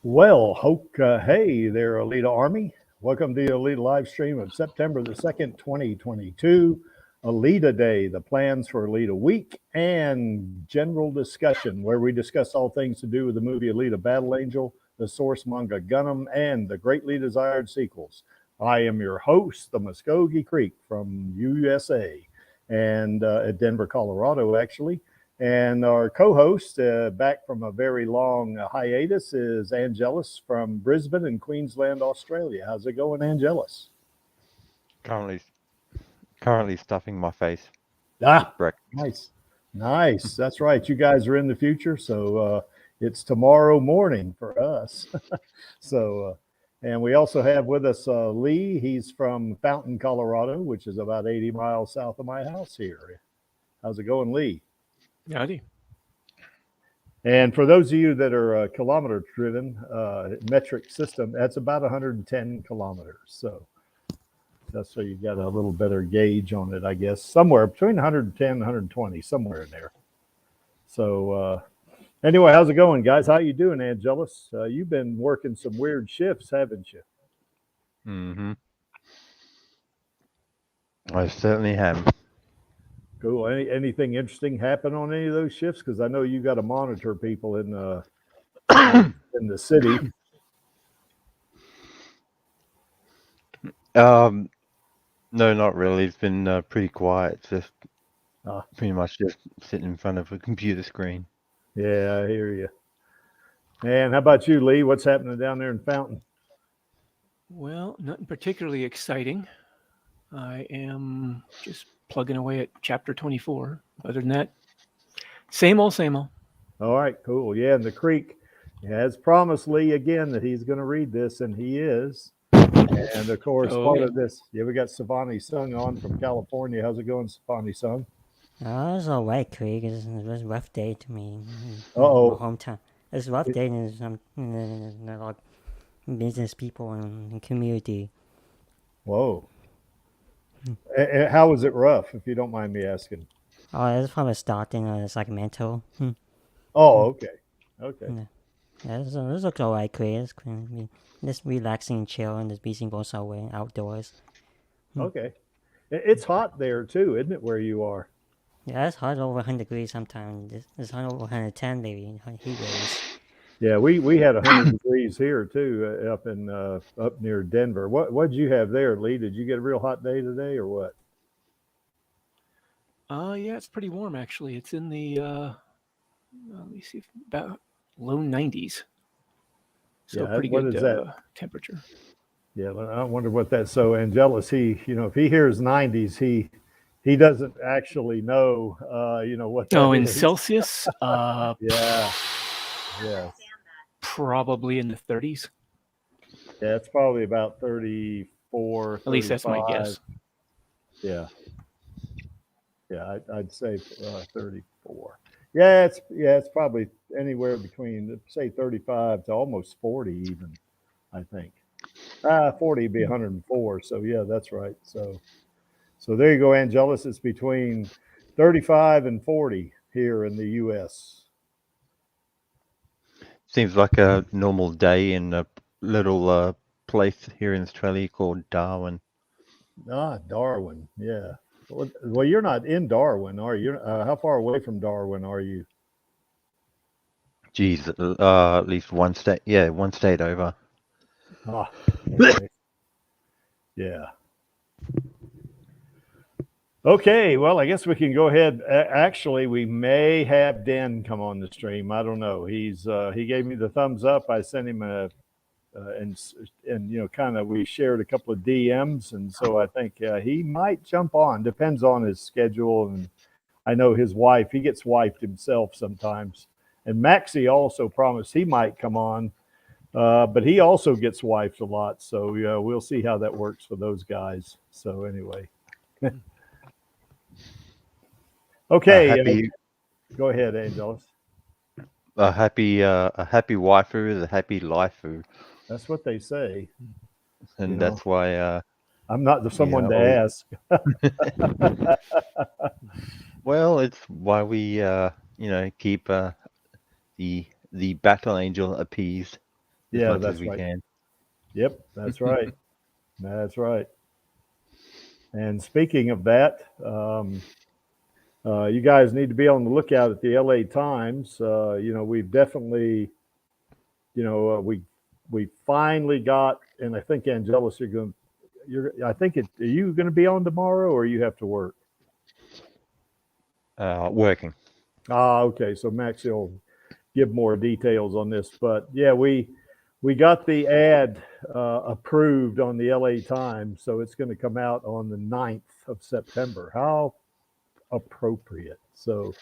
Well, hey there, Alita Army. Welcome to the Alita Livestream of September the 2nd, 2022. Alita Day, the plans for Alita Week, and general discussion, where we discuss all things to do with the movie Alita Battle Angel, the source manga Gundam, and the greatly desired sequels. I am your host, the Muskogee Creek from USA, and at Denver, Colorado, actually. And our co-host, back from a very long hiatus, is Angelus from Brisbane in Queensland, Australia. How's it going, Angelus? Currently, currently stuffing my face with Ah, breakfast. nice. That's right. You guys are in the future, so it's tomorrow morning for us. So, and we also have with us Lee. He's from Fountain, Colorado, which is about 80 miles south of my house here. How's it going, Lee? Howdy. And for those of you that are kilometer driven, metric system, that's about 110 kilometers. So that's so you got a little better gauge on it, I guess, somewhere between 110 and 120, somewhere in there. So anyway, how's it going, guys? How you doing, Angelus? You've been working some weird shifts, haven't you? Mm-hmm. I certainly have. Cool. Anything interesting happen on any of those shifts? Because I know you got to monitor people in the city. No, not really. It's been pretty quiet. Just Ah. pretty much just sitting in front of a computer screen. Yeah, I hear you. And how about you, Lee? What's happening down there in Fountain? Well, nothing particularly exciting. I am just plugging away at chapter 24. Other than that, same old, same old. All right, cool. Yeah, and the Creek has promised Lee again that he's going to read this, and he is. And of course, part of this, yeah, we got Savani Sung on from California. How's it going, Savani Sung? Oh, it's all right, Craig. It was a rough day to me. Uh-oh. My hometown. It's a rough day in some like business people and community. Whoa. How was it rough, if you don't mind me asking? Oh, it's probably starting Sacramento. Oh, okay. Okay. Yeah, it looks all right, Craig. It's just relaxing and chill and just beaching both away outdoors. Okay. It's hot there too, isn't it, where you are? Yeah, it's hot over 100 degrees sometimes. It's hot over 110 maybe heat waves. Yeah, we had 100 degrees here too, up near Denver. What'd you have there, Lee? Did you get a real hot day today, or what? Yeah, it's pretty warm actually. It's in the let me see, about low 90s. So Yeah, pretty what good is that? temperature. Yeah, I wonder what that's. So Angelus, if he hears 90s, he doesn't actually know, what that Oh, in is. Celsius? Yeah. Probably in the 30s. Yeah, it's probably about 34. At least that's my guess. Yeah. Yeah, I'd say 34. Yeah, it's probably anywhere between, say, 35 to almost 40 even, I think. 40 would be 104. So yeah, that's right. So there you go, Angelus. It's between 35 and 40 here in the U.S. Seems like a normal day in a little place here in Australia called Darwin. Darwin. Yeah. Well, you're not in Darwin, are you? How far away from Darwin are you? Geez, at least one state. Yeah, one state over. Okay. Yeah. Okay, well, I guess we can go ahead. Actually, we may have Den come on the stream. I don't know. He gave me the thumbs up. I sent him we shared a couple of DMs, and so I think he might jump on. Depends on his schedule, and I know his wife. He gets wifed himself sometimes, and Maxie also promised he might come on. But he also gets wifed a lot, so we'll see how that works for those guys. So anyway, okay. Go ahead, Angelus. A happy waifu is a happy lifeu. That's what they say, and that's why I'm not someone to ask. Well, it's why we keep the Battle Angel appeased. as Yeah, much that's as we right. can. Yep, that's right. That's right. And speaking of that, you guys need to be on the lookout at the LA Times. We've definitely, we finally got, and I think Angelus, are you going to be on tomorrow, or you have to work? Working. Okay. So Max will give more details on this, but yeah, we got the ad approved on the LA Times, so it's going to come out on the 9th of September. How appropriate. So,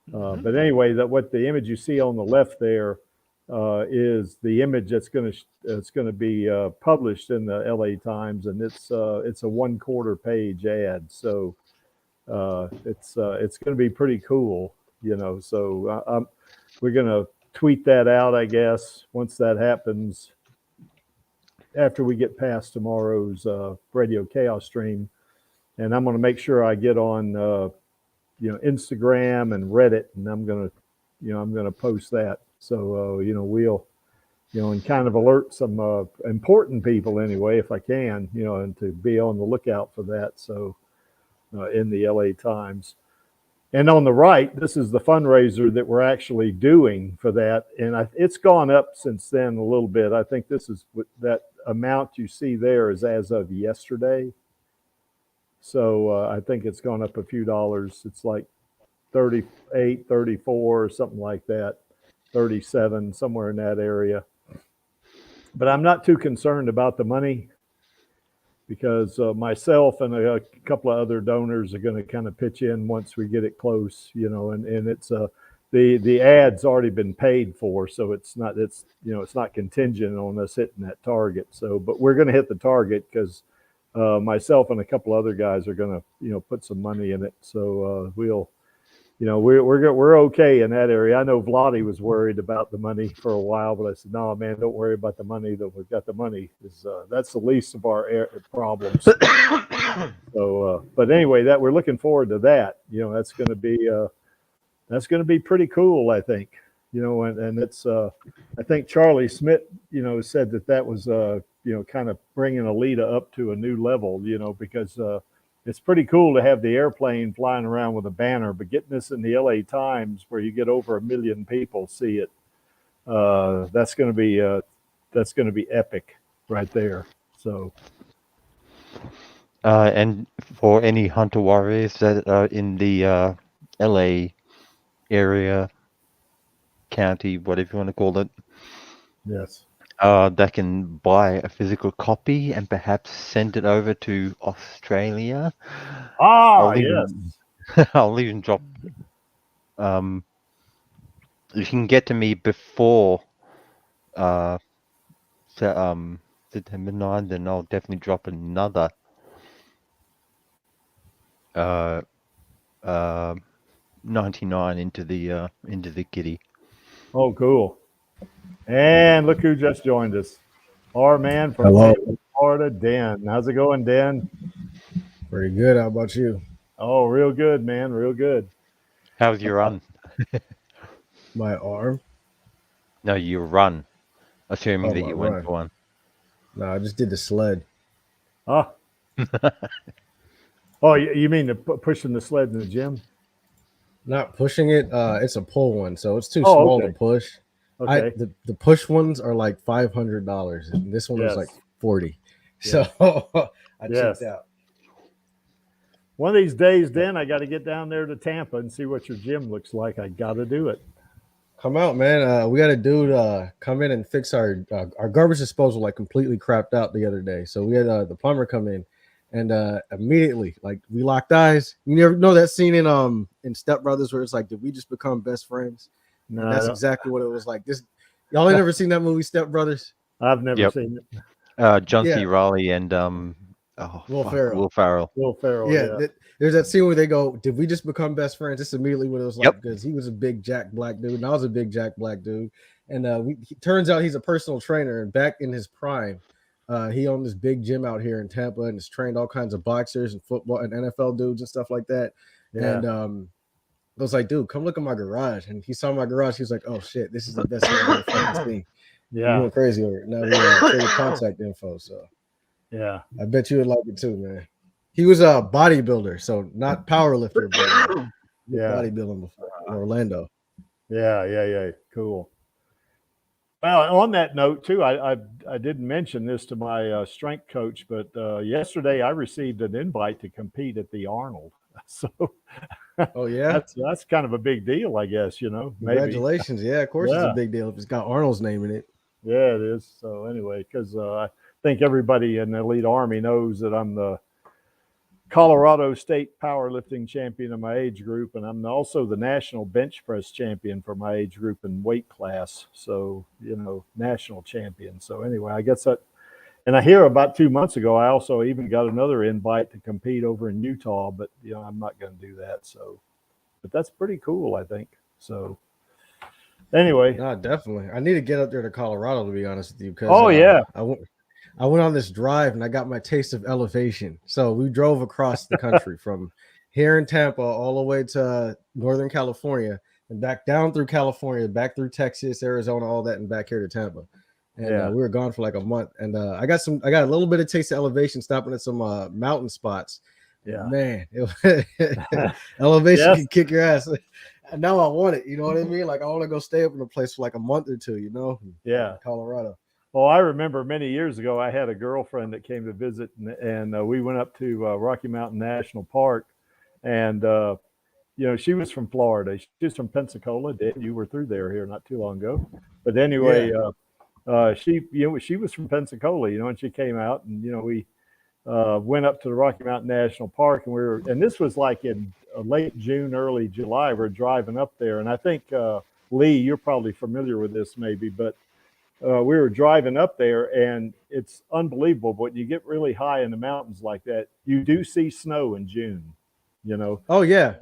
but anyway, what the image you see on the left there is the image that's going to be published in the LA Times, and it's a 1/4 page ad. So it's going to be pretty cool, So we're going to tweet that out, I guess, once that happens. After we get past tomorrow's Radio Chaos stream, and I'm going to make sure I get on Instagram and Reddit, and I'm going to post that. So we'll and kind of alert some important people anyway, if I can, and to be on the lookout for that. So in the LA Times. And on the right, this is the fundraiser that we're actually doing for that. And it's gone up since then a little bit. I think this is that amount you see there is as of yesterday. So I think it's gone up a few dollars. It's like 38, 34, or something like that, 37, somewhere in that area. But I'm not too concerned about the money, because myself and a couple of other donors are going to kind of pitch in once we get it close, and it's the ad's already been paid for, so it's not contingent on us hitting that target. So, but we're going to hit the target because myself and a couple other guys are going to put some money in it. So we'll. We're okay in that area. I know Vladi was worried about the money for a while, but I said, no, man, don't worry about the money. That we've got the money. That's the least of our problems. So, but anyway, that we're looking forward to that. That's going to be pretty cool, I think. And it's I think Charlie Smith, said that was kind of bringing Alita up to a new level. Because it's pretty cool to have the airplane flying around with a banner, but getting this in the LA Times where you get over 1 million people see it, that's going to be epic right there. So, and for any hunter warriors that are in the LA area, county, whatever you want to call it, yes, that can buy a physical copy and perhaps send it over to Australia. yes. I'll even drop. You can get to me before September 9, then I'll definitely drop another 99 into the kitty. Oh, cool. And look who just joined us. Our man from Hello. Florida, Dan. How's it going, Dan? Pretty good. How about you? Oh, real good, man. Real good. How's your run? My arm? No, your run. Assuming that my you went run. for one. No, I just did the sled. Oh. Oh, you mean pushing the sled in the gym? Not pushing it. It's a pull one, so it's too small to push. Okay. The push ones are like $500, and this one is like $40. So I checked out. One of these days, Dan, I got to get down there to Tampa and see what your gym looks like. I got to do it. Come out, man. We got a dude come in and fix our garbage disposal, like completely crapped out the other day. So we had the plumber come in, and immediately, like, we locked eyes. You never know that scene in Step Brothers where it's like, did we just become best friends? No, and that's exactly what it was like. Y'all ain't never seen that movie, Step Brothers? I've never seen it. John C. Reilly and Will Ferrell. Will Ferrell. Yeah. There's that scene where they go, did we just become best friends? That's immediately what it was like, because he was a big Jack Black dude, and I was a big Jack Black dude. And turns out he's a personal trainer, and back in his prime, he owned this big gym out here in Tampa and has trained all kinds of boxers and football and NFL dudes and stuff like that. Yeah. And I was like, dude, come look at my garage. And he saw my garage. He was like, oh shit, this is the best thing I've ever seen. We Yeah. went crazy over it. Now we traded contact info, so Yeah. I bet you would like it too, man. He was a bodybuilder, so not power lifter, but Yeah. bodybuilding before in Orlando. Yeah. Cool. Well, on that note too, I didn't mention this to my strength coach, but yesterday I received an invite to compete at the Arnold. So Oh yeah, that's kind of a big deal, I guess. You know, maybe. congratulations. Yeah, of course it's Yeah. a big deal if it's got Arnold's name in it. Yeah, it is. So anyway, because I think everybody in the Elite Army knows that I'm the Colorado State powerlifting champion in my age group, and I'm also the national bench press champion for my age group and weight class. So, you know, national champion. So anyway, I guess that, and I hear about 2 months ago, I also even got another invite to compete over in Utah, but you know, I'm not going to do that. So, but that's pretty cool, I think. So anyway. No, definitely. I need to get up there to Colorado, to be honest with you, because Yeah. I went on this drive and I got my taste of elevation. So we drove across the country from here in Tampa all the way to Northern California and back down through California, back through Texas, Arizona, all that, and back here to Tampa. And we were gone for like a month. And I got a little bit of taste of elevation, stopping at some mountain spots. Yeah. Man, elevation can kick your ass. And now I want it. You know what I mean? Like I want to go stay up in a place for like a month or two, you know? Yeah. Colorado. Well, I remember many years ago, I had a girlfriend that came to visit, and we went up to Rocky Mountain National Park, and you know, she was from Florida. She's from Pensacola. Dan, you were through there here not too long ago, but anyway, she was from Pensacola, you know, and she came out, and you know, we went up to the Rocky Mountain National Park, and this was like in late June, early July. We're driving up there, and I think Lee, you're probably familiar with this, maybe, but. We were driving up there, and it's unbelievable. But you get really high in the mountains like that, you do see snow in June, you know. Oh yeah,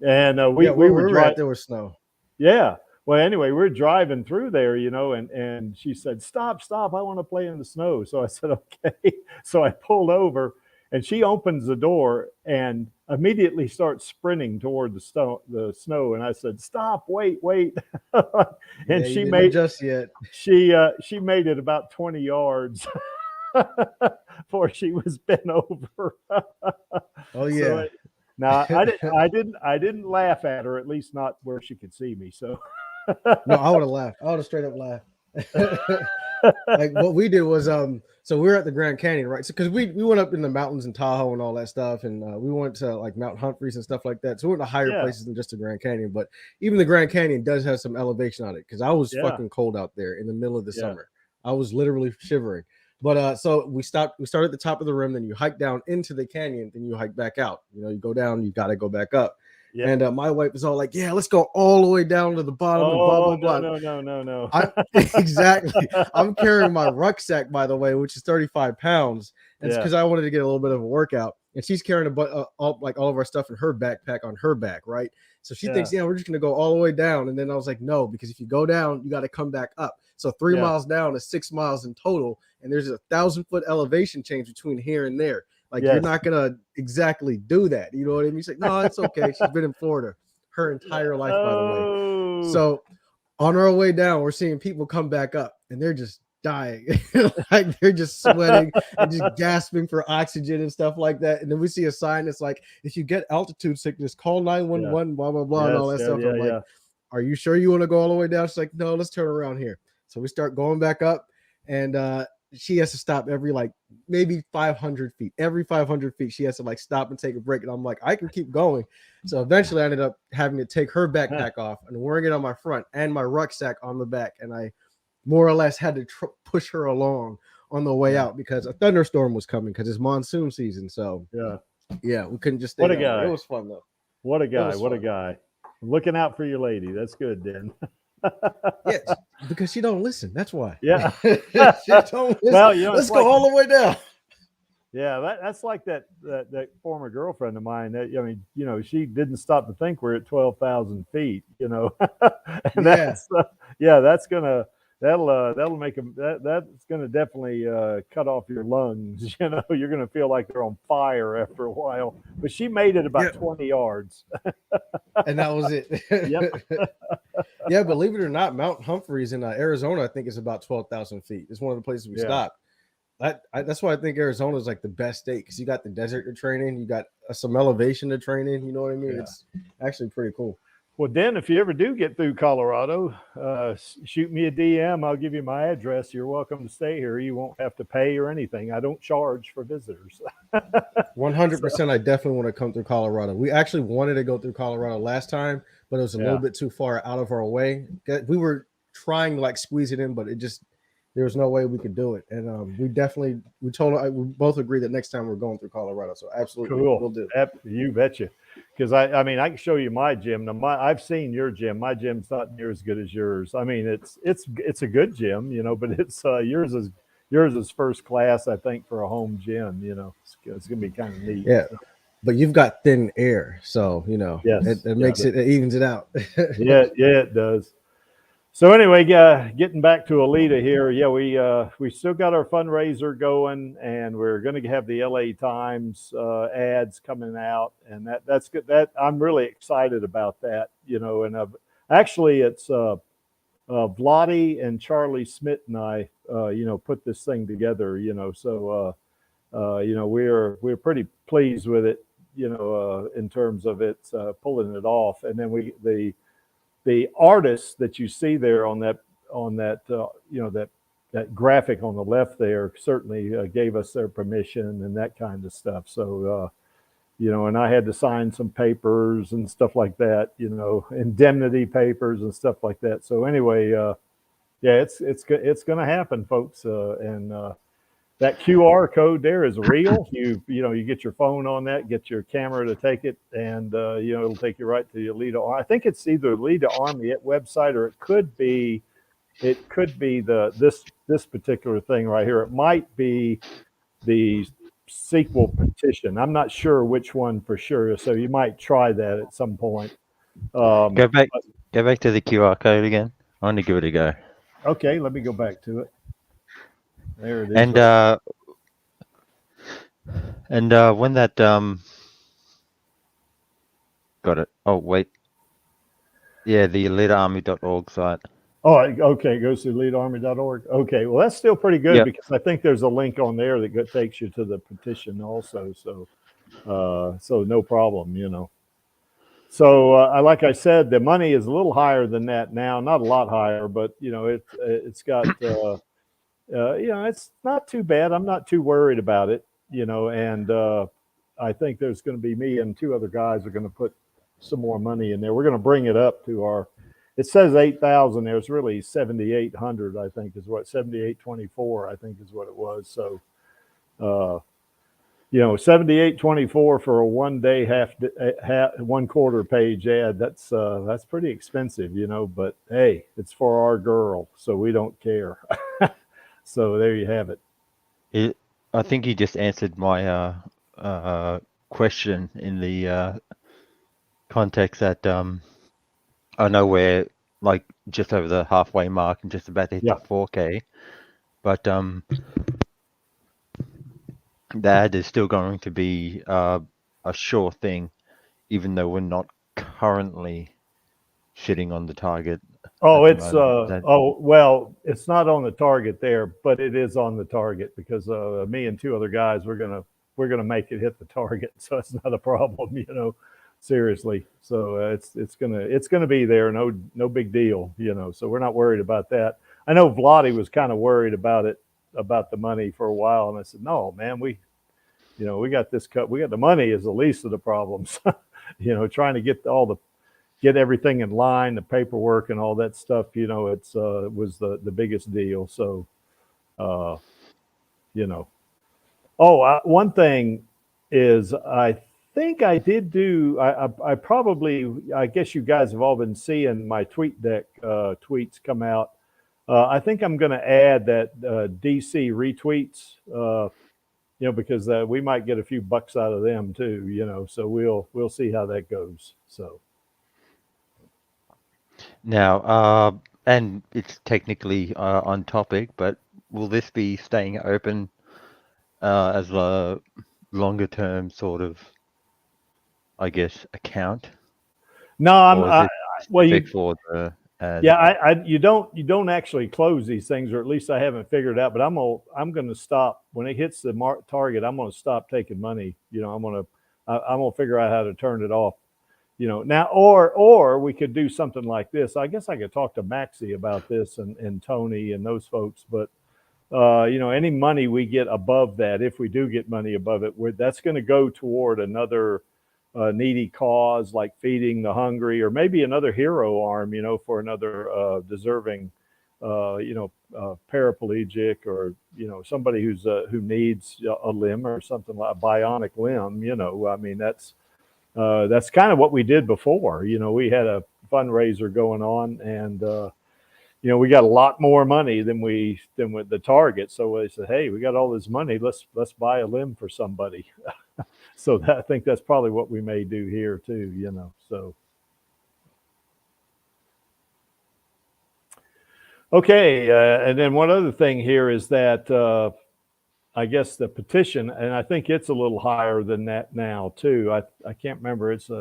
and we were driving. There was snow. Yeah. Well, anyway, we're driving through there, you know, and she said, "Stop! I want to play in the snow." So I said, "Okay." So I pulled over, and she opens the door and immediately starts sprinting toward the snow. And I said, "Stop! Wait!" And she made just yet. She made it about 20 yards before she was bent over. Oh yeah. Now I didn't laugh at her, at least not where she could see me. So no, I would have laughed. I would have straight up laughed. Like what we did was so we were at the Grand Canyon, right? So because we went up in the mountains in Tahoe and all that stuff, and we went to like Mount Humphreys and stuff like that. So we went to higher places than just the Grand Canyon, but even the Grand Canyon does have some elevation on it because I was fucking cold out there in the middle of the summer. I was literally shivering. But so we started at the top of the rim, then you hike down into the canyon, then you hike back out. You know, you go down, you gotta go back up. Yeah. And my wife was all like, "Yeah, let's go all the way down to the bottom." And blah blah blah. No. Exactly. I'm carrying my rucksack, by the way, which is 35 pounds. And it's because I wanted to get a little bit of a workout. And she's carrying all of our stuff in her backpack on her back, right? So she thinks, we're just gonna go all the way down. And then I was like, no, because if you go down, you got to come back up. So 3 miles down is 6 miles in total, and there's a 1,000-foot elevation change between here and there. Like you're not gonna exactly do that. You know what I mean? She's like, no, it's okay. She's been in Florida her entire life, by the way. So on our way down, we're seeing people come back up, and they're just dying. Like they're just sweating and just gasping for oxygen and stuff like that. And then we see a sign that's like, if you get altitude sickness, call 911, blah blah blah, and all that stuff. I'm like, are you sure you want to go all the way down? She's like, no, let's turn around here. So we start going back up, and she has to stop every like maybe 500 feet. Every 500 feet, she has to like stop and take a break. And I'm like, I can keep going. So eventually I ended up having to take her backpack off and wearing it on my front and my rucksack on the back. And I more or less had to push her along on the way out because a thunderstorm was coming because it's monsoon season. So yeah, we couldn't just stay. What a guy. It was fun though. What a guy. What a guy. Looking out for your lady. That's good, Dan. Yeah, because she don't listen. That's why. Yeah. She don't listen. Well, you know, let's go all the way down. Yeah, that's like that former girlfriend of mine. That, I mean, you know, she didn't stop to think we're at 12,000 feet. You know, and that's that'll make them. That's gonna definitely cut off your lungs. You know, you're gonna feel like they're on fire after a while. But she made it about 20 yards, and that was it. Yep. Yeah, believe it or not, Mount Humphreys in Arizona, I think is about 12,000 feet. It's one of the places we Yeah. stopped. That's why I think Arizona is like the best state because you got the desert to train in, you got some elevation to train in. You know what I mean? Yeah. It's actually pretty cool. Well, Dan, if you ever do get through Colorado, shoot me a DM. I'll give you my address. You're welcome to stay here. You won't have to pay or anything. I don't charge for visitors. 100%. I definitely want to come through Colorado. We actually wanted to go through Colorado last time, but it was a little bit too far out of our way. We were trying to like squeeze it in, but there was no way we could do it. And we both agree that next time we're going through Colorado. So absolutely, Cool. we'll do. You betcha. Because I mean, I can show you my gym. Now, I've seen your gym. My gym's not near as good as yours. I mean, it's a good gym, you know, but it's yours is first class. I think for a home gym, you know, it's gonna be kind of neat. Yeah, but you've got thin air, so you know, yes, it makes it evens it out. yeah, it does. So anyway, getting back to Alita here, we still got our fundraiser going, and we're going to have the LA Times ads coming out, and that's good. That I'm really excited about that, you know. And actually, it's Vladi and Charlie Smith and I, you know, put this thing together, you know. So you know, we're pretty pleased with it, you know, in terms of it pulling it off, and then the artists that you see there on that you know, that graphic on the left there certainly gave us their permission and that kind of stuff. So you know, and I had to sign some papers and stuff like that, you know, indemnity papers and stuff like that. So anyway, yeah, it's going to happen, folks. And that QR code there is real. You know, you get your phone on that, get your camera to take it, and you know, it'll take you right to the Alita. I think it's either Alita Army website, or it could be this particular thing right here. It might be the sequel petition. I'm not sure which one for sure. So you might try that at some point. Go back to the QR code again. I want to give it a go. Okay, let me go back to it. There it is. And when that got it. Oh wait. Yeah, the elitearmy.org site. Oh, okay. It goes to elitearmy.org. Okay, well, that's still pretty good because I think there's a link on there that takes you to the petition also. So, so no problem, you know. So, like I said, the money is a little higher than that now. Not a lot higher, but you know, it's got, you know, it's not too bad. I'm not too worried about it, you know. And I think there's going to be me and two other guys are going to put some more money in there. We're going to bring it up to our. It says 8,000. There's really 7,800. I think is what 7,824. I think is what it was. So, you know, 7,824 for a 1 day half 1/4 page ad. That's pretty expensive, you know. But hey, it's for our girl, so we don't care. So there you have it. I think you just answered my question in the context that I know we're like just over the halfway mark and just about to hit the 4K, but the ad is still going to be a sure thing, even though we're not currently shitting on the target. Oh, it's oh well, it's not on the target there, but it is on the target because me and two other guys we're gonna make it hit the target, so it's not a problem, you know. Seriously, so it's gonna be there, no big deal, you know. So we're not worried about that. I know Vladi was kind of worried about it, about the money for a while, and I said, no, man, we got this cut. We got the money is the least of the problems, you know. Trying to get everything in line, the paperwork and all that stuff, you know, it's was the biggest deal. So, you know. Oh, one thing is I think I did do, I probably, I guess you guys have all been seeing my tweet deck tweets come out. I think I'm going to add that DC retweets, you know, because we might get a few bucks out of them too, you know, so we'll see how that goes. So. Now, and it's technically on topic, but will this be staying open as a longer term sort of, I guess, account? No, well, you for the And Yeah, you don't actually close these things, or at least I haven't figured it out. But I'm gonna stop when it hits the target. I'm gonna stop taking money. I'm gonna figure out how to turn it off. Now, or we could do something like this. I guess I could talk to Maxie about this and Tony and those folks. But any money we get above that, if we do get money above it, that's going to go toward another needy cause, like feeding the hungry, or maybe another hero arm, for another deserving, paraplegic, or somebody who needs a limb or something, like a bionic limb. I mean, that's kind of what we did before. We had a fundraiser going on, and we got a lot more money than with the target. So they said, hey, we got all this money. Let's buy a limb for somebody. So I think that's probably what we may do here too, so. Okay. And then one other thing here is that, I guess the petition, and I think it's a little higher than that now too. I can't remember. It's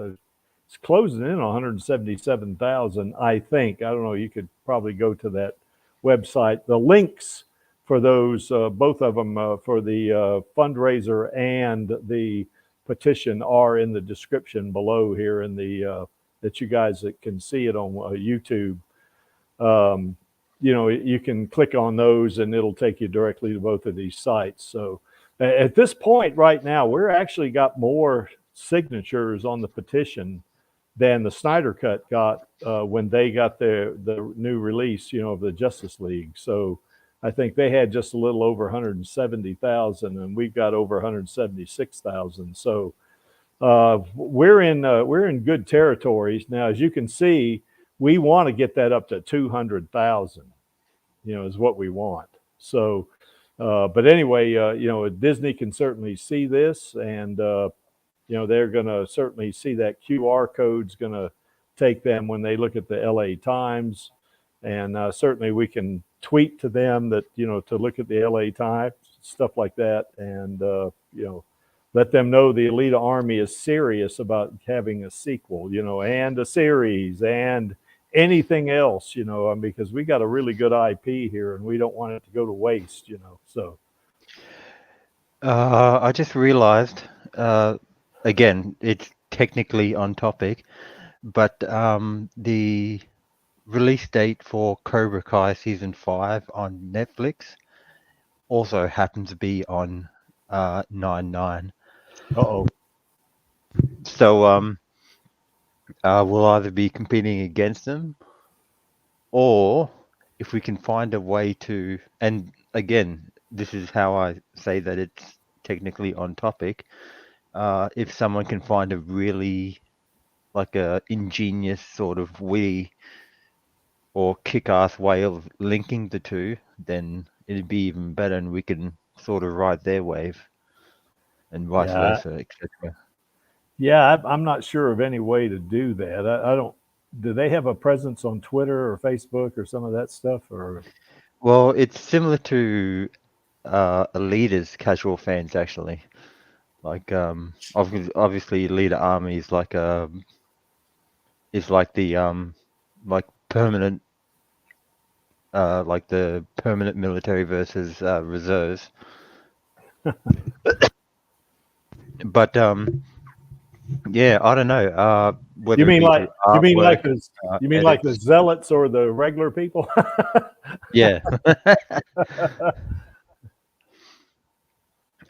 closing in on 177,000, I think. I don't know. You could probably go to that website. The links for those, both of them, for the fundraiser and the petition, are in the description below here in the that you guys can see it on YouTube. You can click on those and it'll take you directly to both of these sites. So at this point right now, we're actually got more signatures on the petition than the Snyder Cut got when they got the new release, of the Justice League. So I think they had just a little over 170,000, and we've got over 176,000. So we're in good territories now. As you can see, we want to get that up to 200,000. Is what we want. So, but anyway, Disney can certainly see this, and they're going to certainly see that QR code's going to take them when they look at the LA Times. And certainly we can tweet to them that, to look at the LA Times, stuff like that. And, let them know the Alita Army is serious about having a sequel, and a series and anything else, because we got a really good IP here and we don't want it to go to waste, so. I just realized, again, it's technically on topic, but the release date for Cobra Kai season 5 on Netflix also happens to be on 9/9. Uh-oh. So we'll either be competing against them, or if we can find a way to, and again, this is how I say that it's technically on topic, if someone can find a really like a ingenious sort of witty or kick-ass way of linking the two, then it'd be even better, and we can sort of ride their wave and vice versa, etc. Yeah, I'm not sure of any way to do that. I don't. Do they have a presence on Twitter or Facebook or some of that stuff? Or Well, it's similar to Alita's casual fans, actually. Like, obviously, Alita Army is like the like permanent, like the permanent military versus reserves. But yeah, I don't know. Whether you mean it be like through artwork, like the edits. zealots or the regular people? Yeah.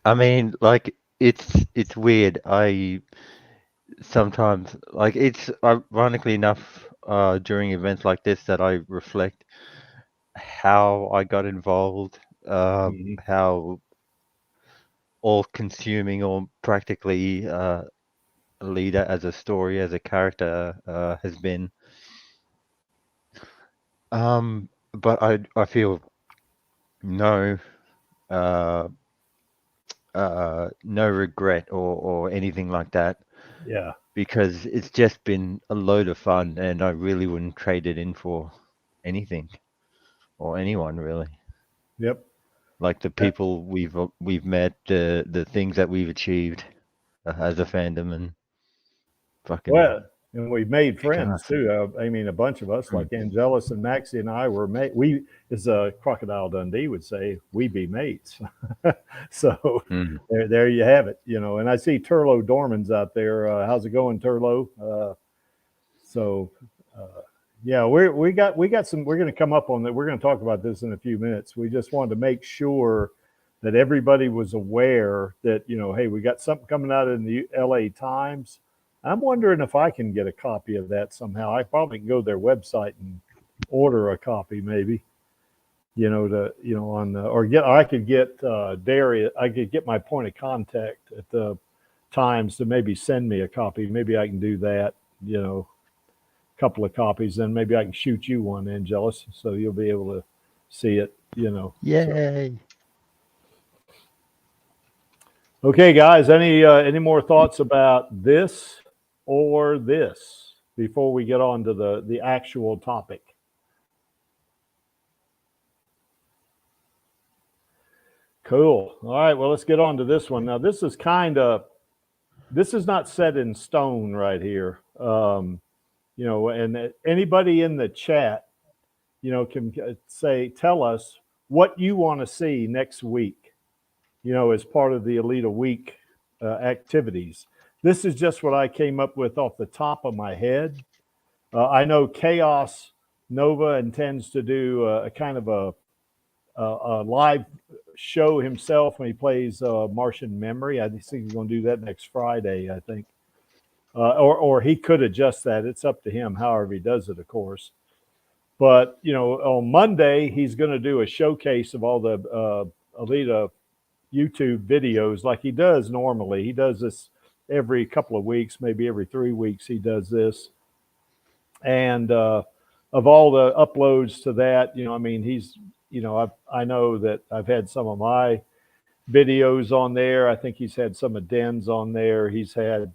I mean, like it's weird. I sometimes, like, it's ironically enough during events like this that I reflect how I got involved, how all consuming or practically Alita as a story, as a character has been. But I feel no no regret or anything like that. Yeah. Because it's just been a load of fun, and I really wouldn't trade it in for anything or anyone, really. Yep. Like the people we've met, the things that we've achieved as a fandom, and fucking. Well, And we've made friends too. I mean, a bunch of us, like Angelus and Maxie and I, were mate. We, as Crocodile Dundee would say, we be mates. So there you have it. You know, and I see Turlo Dorman's out there. How's it going, Turlo? Yeah, we got some. We're going to come up on that. We're going to talk about this in a few minutes. We just wanted to make sure that everybody was aware that, you know, hey, we got something coming out in the LA Times. I'm wondering if I can get a copy of that somehow. I probably can go to their website and order a copy, maybe. You know, I could get Darius. I could get my point of contact at the Times to maybe send me a copy. Maybe I can do that. You know, a couple of copies, then maybe I can shoot you one, Angelus, so you'll be able to see it. You know. Yay! So. Okay, guys. Any more thoughts about this or this before we get on to the actual topic? Cool. All right. Well, let's get on to this one. Now, this is not set in stone right here. You know, and anybody in the chat, you know, can tell us what you want to see next week, you know, as part of the Alita Week activities. This is just what I came up with off the top of my head. I know Chaos Nova intends to do a kind of a live show himself when he plays Martian Memory. I think he's going to do that next Friday, I think. Or he could adjust that. It's up to him, however he does it, of course. But, you know, on Monday, he's going to do a showcase of all the Alita YouTube videos like he does normally. He does this every couple of weeks, maybe every 3 weeks he does this. And of all the uploads to that, you know, I mean, he's, you know, I know that I've had some of my videos on there. I think he's had some of Den's on there. He's had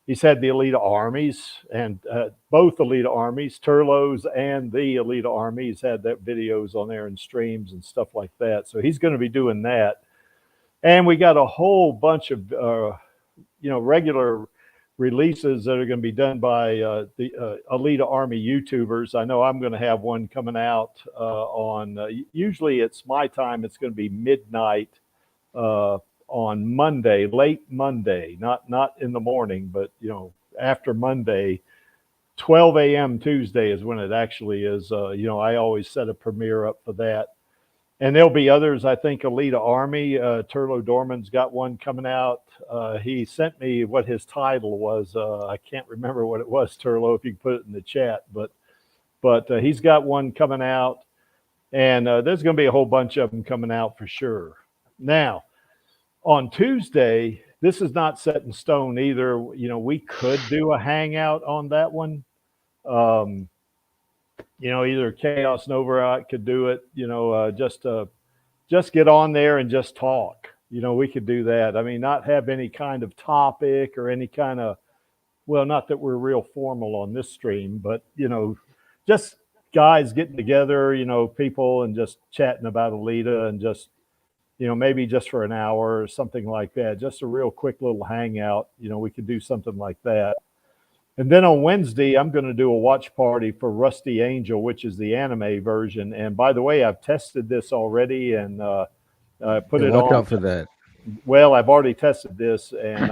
the Alita armies, and both Alita armies, Turlo's and the Alita army, he's had that videos on there and streams and stuff like that. So he's going to be doing that. And we got a whole bunch of, you know, regular releases that are going to be done by the Alita Army YouTubers. I know I'm going to have one coming out on, usually it's my time, it's going to be midnight on Monday, late Monday, not in the morning, but, you know, after Monday, 12 a.m. Tuesday is when it actually is. You know, I always set a premiere up for that. And there'll be others. I think Alita Army, Turlo Dorman's got one coming out. He sent me what his title was. I can't remember what it was, Turlo, if you can put it in the chat. But he's got one coming out. And there's going to be a whole bunch of them coming out for sure. Now, on Tuesday, this is not set in stone either. You know, we could do a hangout on that one. You know, either Chaos Nova could do it, you know, just get on there and just talk. You know, we could do that. I mean, not have any kind of topic or any kind of, well, not that we're real formal on this stream, but, you know, just guys getting together, you know, people and just chatting about Alita and just, you know, maybe just for an hour or something like that. Just a real quick little hangout. You know, we could do something like that. And then on Wednesday, I'm going to do a watch party for Rusty Angel, which is the anime version. And by the way, I've tested this already and put it on. Watch out for that. Well, I've already tested this, and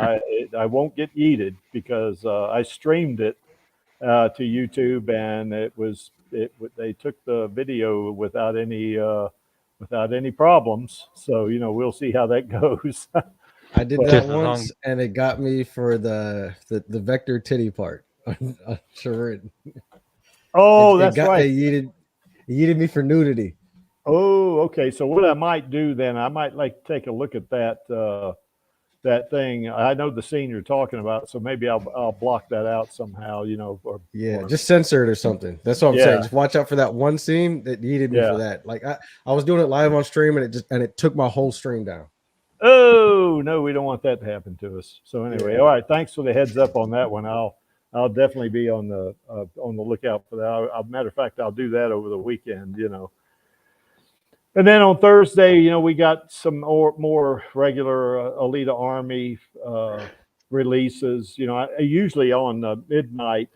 I won't get yeeted because I streamed it to YouTube, and they took the video without any problems. So, you know, we'll see how that goes. I did that once, and it got me for the vector titty part. Sure. Oh, that's right. It yeeted me for nudity. Oh, okay. So what I might do then, I might like take a look at that thing. I know the scene you're talking about, so maybe I'll block that out somehow. You know, or just censor it or something. That's what I'm saying. Just watch out for that one scene that yeeted me for that. Like I was doing it live on stream, and it took my whole stream down. Oh no, we don't want that to happen to us. So anyway, all right. Thanks for the heads up on that one. I'll definitely be on the lookout for that. Matter of fact, I'll do that over the weekend. You know, and then on Thursday, you know, we got some more regular Alita Army releases. You know, usually on midnight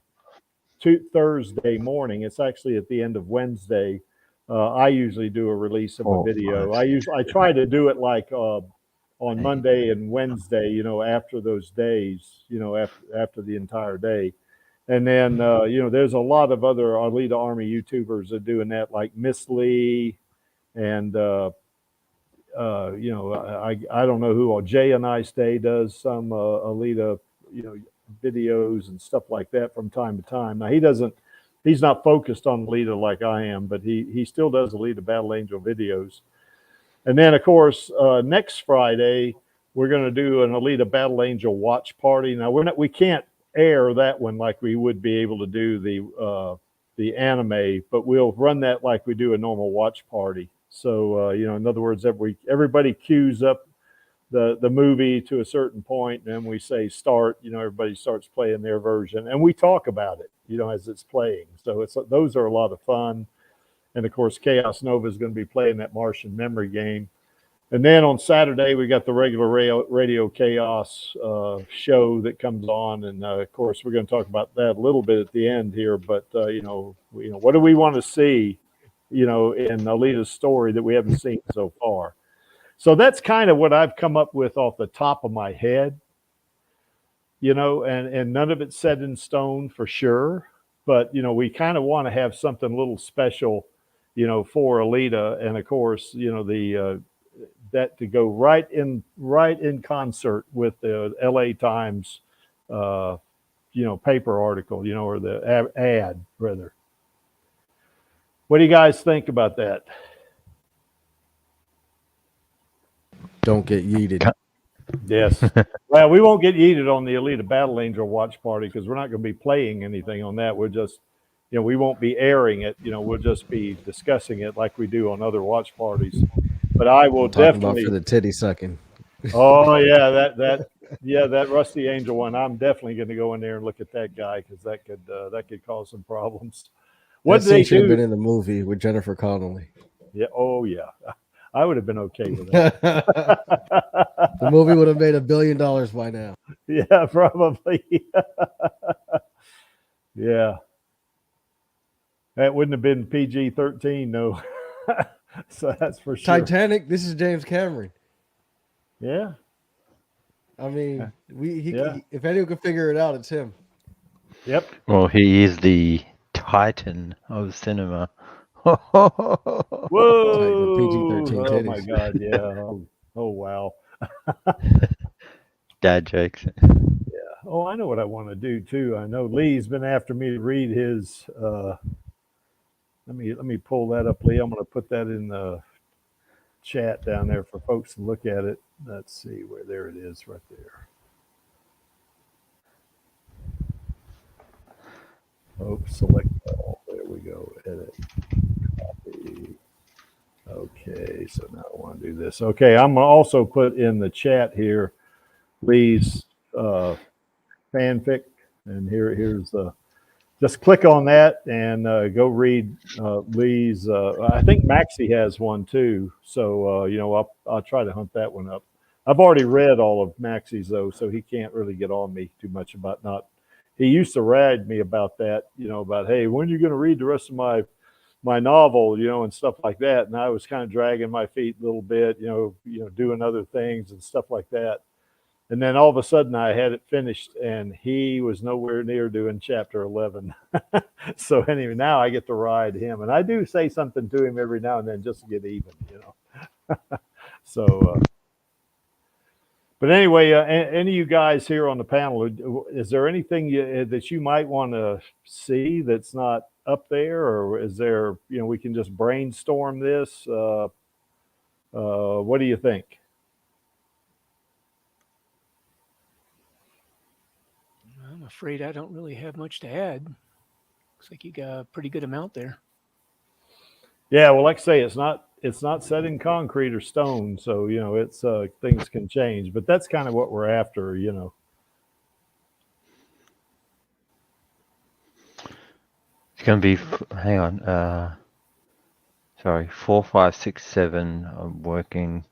to Thursday morning. It's actually at the end of Wednesday. I usually do a release of a video. I try to do it like on Monday and Wednesday. You know, after those days. You know, after the entire day. And then, you know, there's a lot of other Alita Army YouTubers that are doing that, like Miss Lee and, you know, I don't know who all. Jay and I Stay does some Alita, you know, videos and stuff like that from time to time. Now, he's not focused on Alita like I am, but he still does Alita Battle Angel videos. And then, of course, next Friday, we're going to do an Alita Battle Angel watch party. Now, we can't air that one like we would be able to do the anime, but we'll run that like we do a normal watch party. So you know, in other words, everybody queues up the movie to a certain point, and then we say start. You know, everybody starts playing their version, and we talk about it, you know, as it's playing. So those are a lot of fun. And of course, Chaos Nova is going to be playing that Martian memory game. And then on Saturday, we got the regular Radio Chaos show that comes on. And of course, we're going to talk about that a little bit at the end here. But, you know, what do we want to see, you know, in Alita's story that we haven't seen so far? So that's kind of what I've come up with off the top of my head, you know, and none of it's set in stone for sure. But, you know, we kind of want to have something a little special, you know, for Alita. And of course, you know, that to go right in concert with the LA Times, you know, paper article, you know, or the ad rather. What do you guys think about that? Don't get yeeted. Yes. Well, we won't get yeeted on the Alita Battle Angel watch party because we're not going to be playing anything on that. We're just, you know, we won't be airing it. You know, we'll just be discussing it like we do on other watch parties. But I will definitely about for the titty sucking. Oh yeah, that Rusty Angel one. I'm definitely going to go in there and look at that guy because that could cause some problems. What That scene should do? have been in the movie with Jennifer Connelly. Yeah. Oh yeah, I would have been okay with that. The movie would have made $1 billion by now. Yeah, probably. Yeah. That wouldn't have been PG-13, no. So that's for sure. Titanic. This is James Cameron. Yeah. I mean, if anyone can figure it out, it's him. Yep. Well, he is the titan of cinema. Whoa! PG-13 Oh my titties. God! Yeah. Oh wow. Dad jokes. Oh, I know what I want to do too. I know Lee's been after me to read his. Let me pull that up, Lee. I'm going to put that in the chat down there for folks to look at it. Let's see where there it is, right there. Oh, select all. There we go. Edit. Copy. Okay, so now I want to do this. Okay, I'm going to also put in the chat here Lee's fanfic, and here's the. Just click on that and go read Lee's. I think Maxie has one too, so you know I'll try to hunt that one up. I've already read all of Maxie's though, so he can't really get on me too much about not. He used to rag me about that, you know, about hey, when are you going to read the rest of my novel, you know, and stuff like that. And I was kind of dragging my feet a little bit, you know, doing other things and stuff like that. And then all of a sudden I had it finished and he was nowhere near doing chapter 11. So anyway, now I get to ride him. And I do say something to him every now and then just to get even, you know. So, but anyway, any of you guys here on the panel, is there anything that you might want to see that's not up there? Or is there, you know, we can just brainstorm this? What do you think? I'm afraid I don't really have much to add. Looks like you got a pretty good amount there. Yeah, well, like I say, it's not set in concrete or stone, so you know it's things can change. But that's kind of what we're after, you know. It's going to be. Hang on. Sorry, 4, 5, 6, 7. I'm working.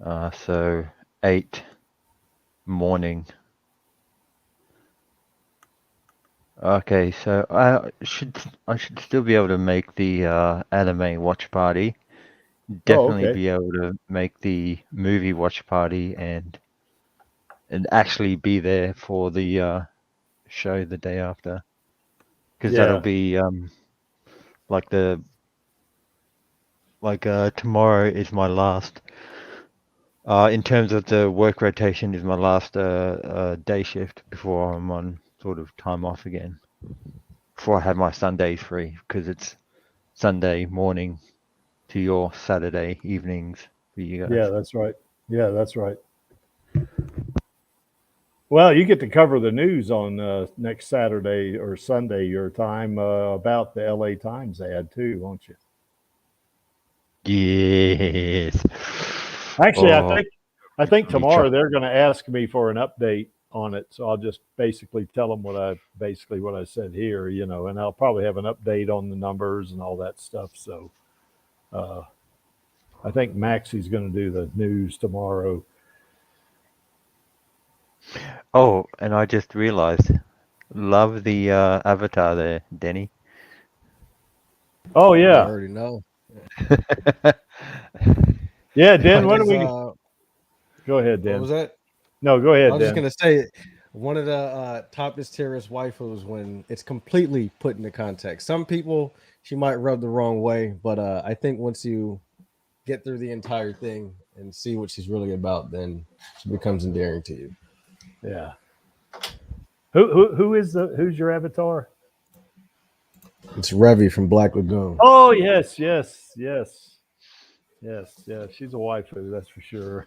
So 8, morning. Okay, so I should still be able to make the anime watch party. Definitely okay. be able to make the movie watch party and actually be there for the show the day after, because that'll Yeah. be like tomorrow is my last. In terms of the work rotation, is my last day shift before I'm on sort of time off again. Before I have my Sundays free, because it's Sunday morning to your Saturday evenings for you guys. Yeah, that's right. Yeah, that's right. Well, you get to cover the news on next Saturday or Sunday your time about the LA Times ad too, won't you? Yes. Actually, Oh, I think me tomorrow too. they're going to ask me for an update on it, so I'll just basically tell them what I said here, you know, and I'll probably have an update on the numbers and all that stuff. So uh, I think Maxie's going to do the news tomorrow. Oh, and I just realized, love the avatar there, Denny. Oh You yeah, already know. yeah, I Den. What do just we? Go ahead, what Den. was that? No, go I ahead, was just Den. gonna say one of the topless terrorist waifus when it's completely put into context. Some people she might rub the wrong way, but I think once you get through the entire thing and see what she's really about, then she becomes endearing to you. Yeah. Who's your avatar? It's Revy from Black Lagoon. Oh yes. Yeah, she's a waifu, that's for sure.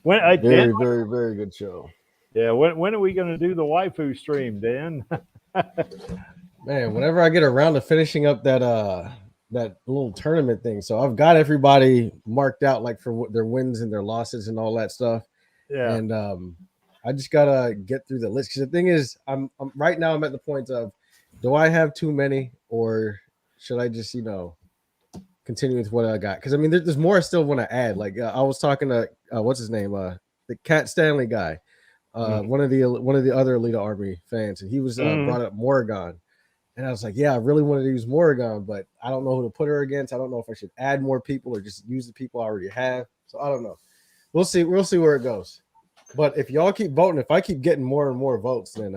when Dan, Very, very, very good show. yeah, when are we going to do the waifu stream, Dan? Man, whenever I get around to finishing up that little tournament thing, so I've got everybody marked out like for what their wins and their losses and all that stuff. Yeah, And I just gotta get through the list because the thing is, I'm right now I'm at the point of, do I have too many or should I just continue with what I got? Because I mean, there's more I still want to add. Like I was talking to what's his name, the Cat Stanley guy, one of the other Alita Army fans, and he was brought up Morrigan. And I was like, yeah, I really wanted to use Morrigan, but I don't know who to put her against. I don't know if I should add more people or just use the people I already have. So I don't know. We'll see. We'll see where it goes. But if y'all keep voting, if I keep getting more and more votes, then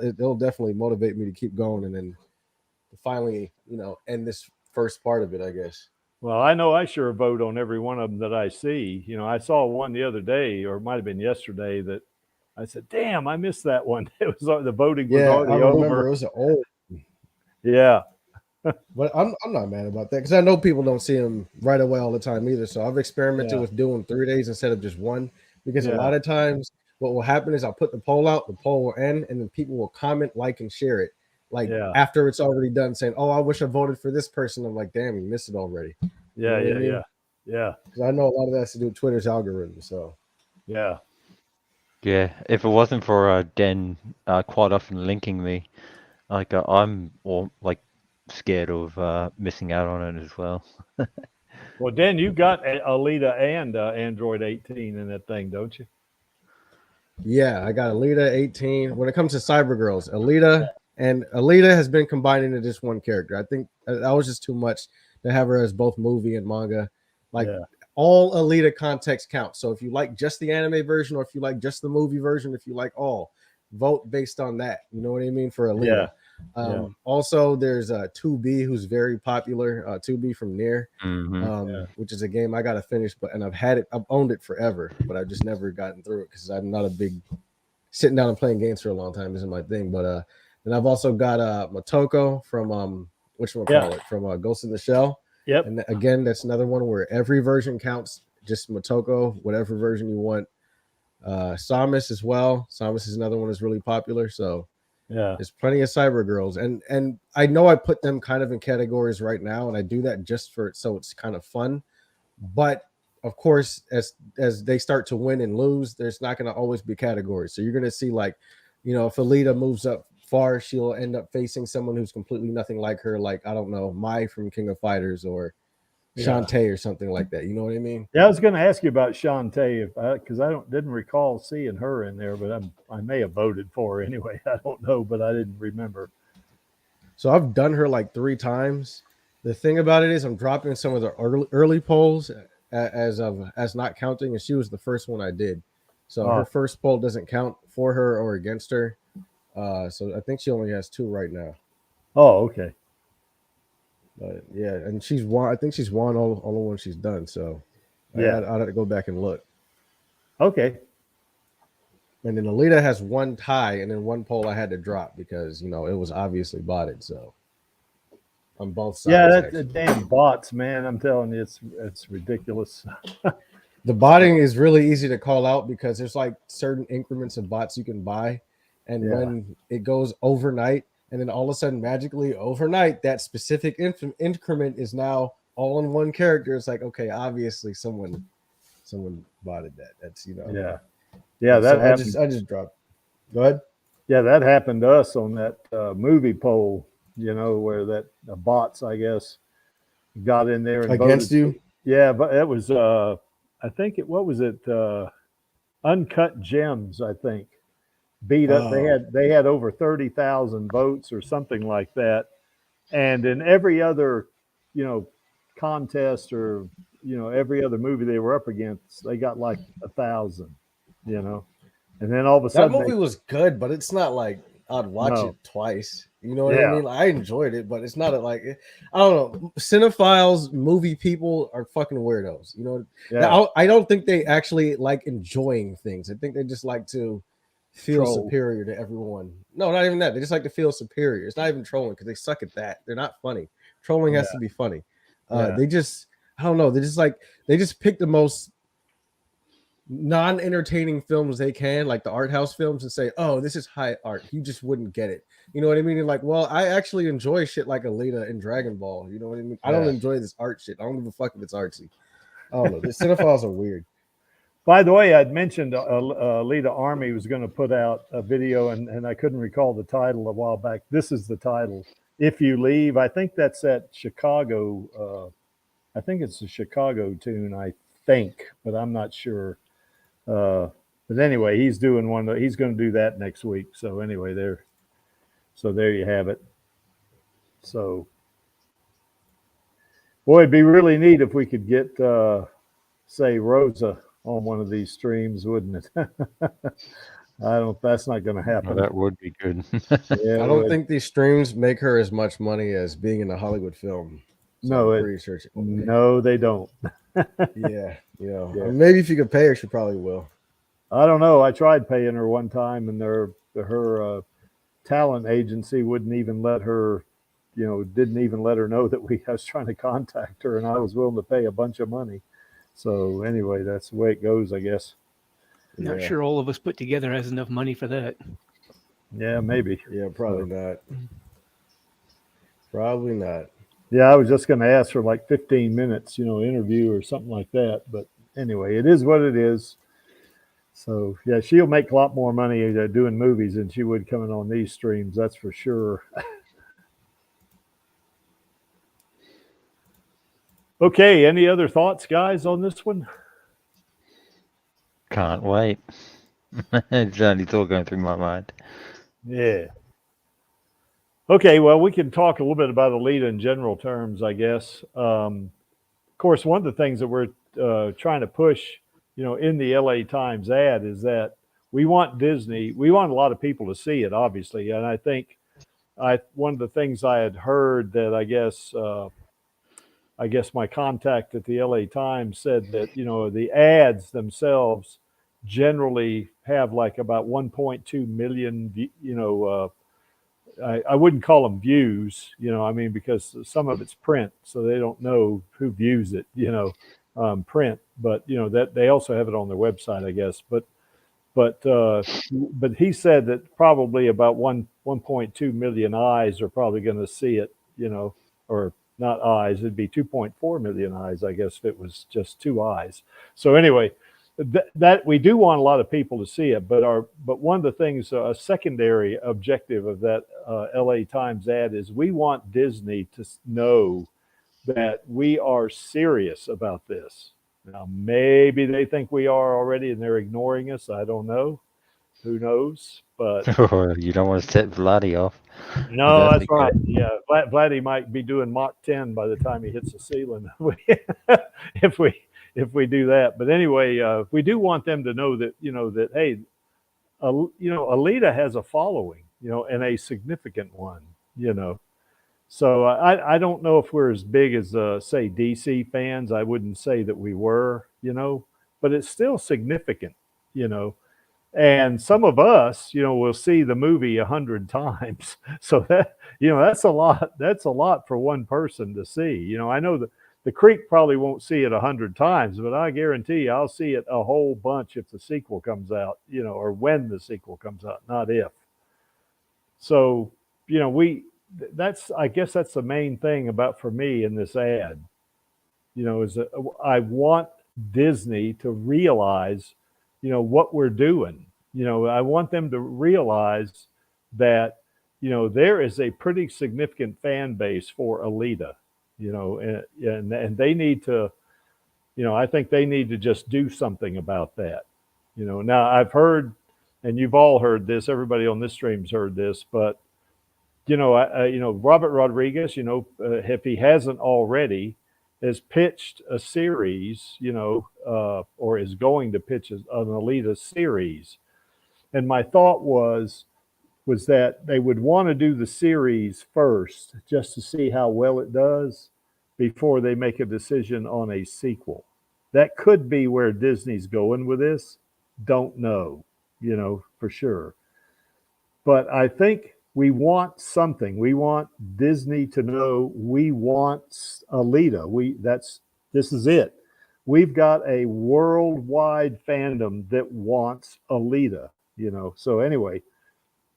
it'll definitely motivate me to keep going and then finally, end this first part of it, I guess. well, I know I sure vote on every one of them that I see. You know, I saw one the other day, or it might have been yesterday, that I said, "Damn, I missed that one." It was the voting was Yeah, I already remember over. it was an old, Yeah, but I'm not mad about that because I know people don't see them right away all the time either. So I've experimented Yeah. with doing 3 days instead of just one because a Yeah. lot of times what will happen is I'll put the poll out, the poll will end, and then people will comment, like, and share it. Like Yeah. after it's already done, saying, "Oh, I wish I voted for this person." I'm like, "Damn, you missed it already." Yeah. what I mean? Yeah. Because I know a lot of that has to do with Twitter's algorithm. So Yeah. Yeah, if it wasn't for Den quite often linking me, like I'm all like scared of missing out on it as well. Well, Dan, you got Alita and Android 18 in that thing, don't you? yeah, I got Alita 18. When it comes to Cyber Girls, Alita has been combined into just one character. I think that was just too much to have her as both movie and manga. Like Yeah. all Alita context counts. So if you like just the anime version, or if you like just the movie version, if you like all, vote based on that. You know what I mean for Alita. Yeah. Also, there's 2B who's very popular. 2B from Nier, Mm-hmm. which is a game I gotta finish, I've owned it forever, but I've just never gotten through it because I'm not a big sitting down and playing games for a long time isn't my thing. But then I've also got Motoko from from Ghost in the Shell. Yep. And again, that's another one where every version counts. Just Motoko, whatever version you want. Samus as well. Samus is another one that's really popular. So Yeah. there's plenty of Cyber Girls, and I know I put them kind of in categories right now, and I do that just for it so it's kind of fun. But of course, as they start to win and lose, there's not going to always be categories. So you're going to see, like, if Alita moves up far, she'll end up facing someone who's completely nothing like her, like, I don't know, Mai from King of Fighters, or Yeah. Shantae or something like that. You know what I mean? Yeah, I was going to ask you about Shantae because I didn't recall seeing her in there, but I may have voted for her anyway. I don't know, but I didn't remember. So I've done her like 3 times. The thing about it is I'm dropping some of the early polls as not counting, and she was the first one I did. So her first poll doesn't count for her or against her. So I think she only has 2 right now. Oh, okay. But yeah, and she's won. I think she's won all the ones she's done. So Yeah, I'd have to go back and look. okay. And then Alita has 1 tie, and then 1 poll I had to drop because it was obviously botted. So on both sides. Yeah, the damn bots, man. I'm telling you, it's ridiculous. The botting is really easy to call out because there's like certain increments of bots you can buy, and when it goes overnight, and then all of a sudden magically overnight that specific increment is now all in one character, it's like, okay, obviously someone botted that. That's Yeah, So that happened. I just dropped. Go ahead. Yeah, that happened to us on that movie poll. Where the bots, I guess, got in there and Against voted. you. Yeah, but it was I think what was it? Uncut Gems, I think. Beat up. They had over 30,000 votes or something like that. And in every other, contest or every other movie they were up against, they got like 1,000. And then all of a That sudden movie was good, but it's not like I'd watch it twice. You know what I mean? Like, I enjoyed it, but it's not like I don't know. Cinephiles, movie people are fucking weirdos. Now, I don't think they actually like enjoying things. I think they just like to feel superior to everyone. No, not even that. They just like to feel superior. It's not even trolling because they suck at that. They're not funny. Trolling has to be funny. They just, I don't know. They just pick the most non-entertaining films they can, like the art house films, and say, oh, this is high art. You just wouldn't get it. You know what I mean? And like, well, I actually enjoy shit like Alita and Dragon Ball. You know what I mean? I don't enjoy this art shit. I don't give a fuck if it's artsy. I don't know. The cinephiles are weird. By the way, I'd mentioned Alita Army was going to put out a video, and I couldn't recall the title a while back. This is the title. If You Leave. I think that's at Chicago. I think it's a Chicago tune, I think, but I'm not sure. But anyway, he's doing one. He's going to do that next week. So anyway, there you have it. So, boy, it'd be really neat if we could get, say, Rosa on one of these streams, wouldn't it? That's not going to happen. That would be good. I don't think these streams make her as much money as being in a Hollywood film. So no, they don't. Yeah. Maybe if you could pay her, she probably will. I don't know. I tried paying her one time, and her talent agency wouldn't even let her, didn't even let her know that I was trying to contact her, and I was willing to pay a bunch of money. So anyway, that's the way it goes, I guess. Not sure all of us put together has enough money for that. Yeah, maybe. Yeah, probably not. Probably not. Yeah, I was just going to ask for like 15 minutes, interview or something like that. But anyway, it is what it is. So, yeah, she'll make a lot more money doing movies than she would coming on these streams. That's for sure. Okay, any other thoughts, guys, on this one? Can't wait. It's all going through my mind. Yeah. Okay, well, we can talk a little bit about Alita in general terms, I guess. Of course, one of the things that we're trying to push, in the LA Times ad is that we want Disney. We want a lot of people to see it, obviously, and I think one of the things I had heard that I guess my contact at the LA Times said that, the ads themselves generally have like about 1.2 million, I wouldn't call them views, because some of it's print, so they don't know who views it, print, but that they also have it on their website, I guess. But he said that probably about 1.2 million eyes are probably going to see it, or not eyes, it'd be 2.4 million eyes, I guess, if it was just 2 eyes. So anyway, that we do want a lot of people to see it, but one of the things, a secondary objective of that LA Times ad is we want Disney to know that we are serious about this. Now, maybe they think we are already and they're ignoring us. I don't know. Who knows? But You don't want to set Vladdy off. no, That'd that's be right. good. Yeah, Vladdy might be doing Mach 10 by the time he hits the ceiling if we do that. But anyway, we do want them to know that that hey, Alita has a following, and a significant one, So I don't know if we're as big as say DC fans. I wouldn't say that we were, but it's still significant, And some of us, will see the movie 100 times. So that's a lot. That's a lot for one person to see. I know that the Creek probably won't see it 100 times, but I guarantee you I'll see it a whole bunch if the sequel comes out, or when the sequel comes out, not if. So, I guess that's the main thing for me in this ad, is that I want Disney to realize, what we're doing. I want them to realize that, there is a pretty significant fan base for Alita, and they need to, I think they need to just do something about that. Now I've heard, and you've all heard this, everybody on this stream's heard this, but Robert Rodriguez, if he hasn't already, has pitched a series, or is going to pitch an Alita series. And my thought was that they would want to do the series first, just to see how well it does before they make a decision on a sequel. That could be where Disney's going with this. Don't know, for sure. But I think we want something. We want Disney to know we want Alita. This is it. We've got a worldwide fandom that wants Alita, So anyway,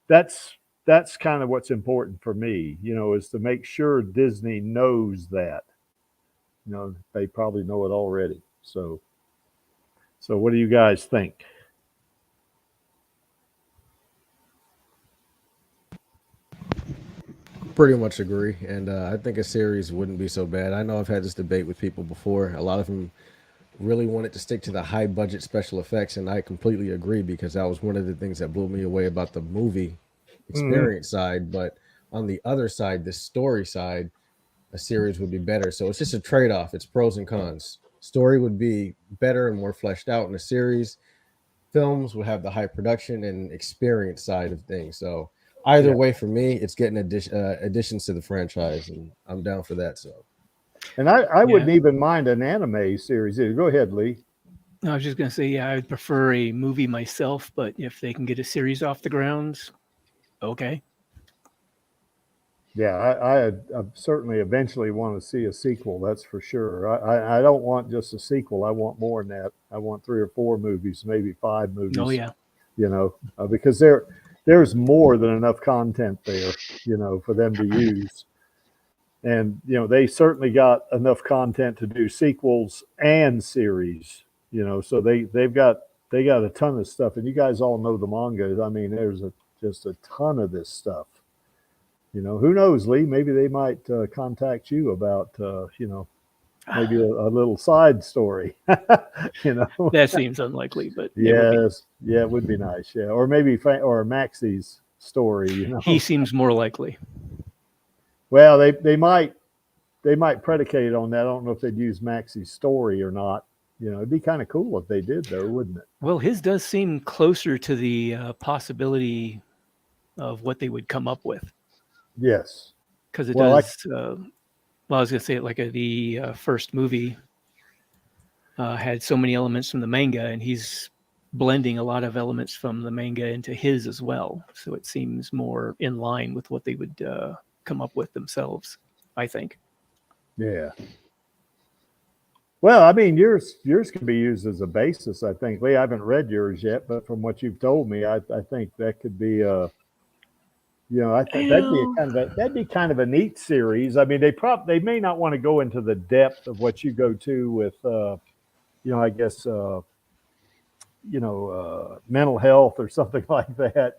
that's kind of what's important for me, is to make sure Disney knows that. They probably know it already. So what do you guys think? Pretty much agree, and I think a series wouldn't be so bad. I know I've had this debate with people before. A lot of them really wanted to stick to the high budget special effects, and I completely agree, because that was one of the things that blew me away about the movie experience side. But on the other side, the story side, a series would be better. So it's just a trade-off. It's pros and cons. Story would be better and more fleshed out in a series. Films would have the high production and experience side of things. So either way, for me, it's getting additions to the franchise, and I'm down for that. So, and I wouldn't even mind an anime series either. Go ahead, Lee. I was just going to say, I would prefer a movie myself, but if they can get a series off the ground, okay. Yeah, I certainly eventually want to see a sequel. That's for sure. I don't want just a sequel. I want more than that. I want 3 or 4 movies, maybe 5 movies. Oh yeah. Because there's more than enough content there, for them to use. And, they certainly got enough content to do sequels and series, so they've got a ton of stuff. And you guys all know the manga. I mean, there's just a ton of this stuff. Who knows, Lee? Maybe they might contact you about, maybe a little side story. That seems unlikely, but yes, it would be nice. Yeah, or maybe or Maxie's story. He seems more likely. Well, they might predicate it on that. I don't know if they'd use Maxie's story or not. It'd be kind of cool if they did, though, wouldn't it? Well, his does seem closer to the possibility of what they would come up with. Yes, because it does. I was going to say it like the first movie had so many elements from the manga, and he's blending a lot of elements from the manga into his as well. So it seems more in line with what they would come up with themselves, I think. Yeah. Well, I mean, yours can be used as a basis, I think. Lee, I haven't read yours yet, but from what you've told me, I think that could be I think that'd be kind of a neat series. I mean, they may not want to go into the depth of what you go to with, I guess, mental health or something like that,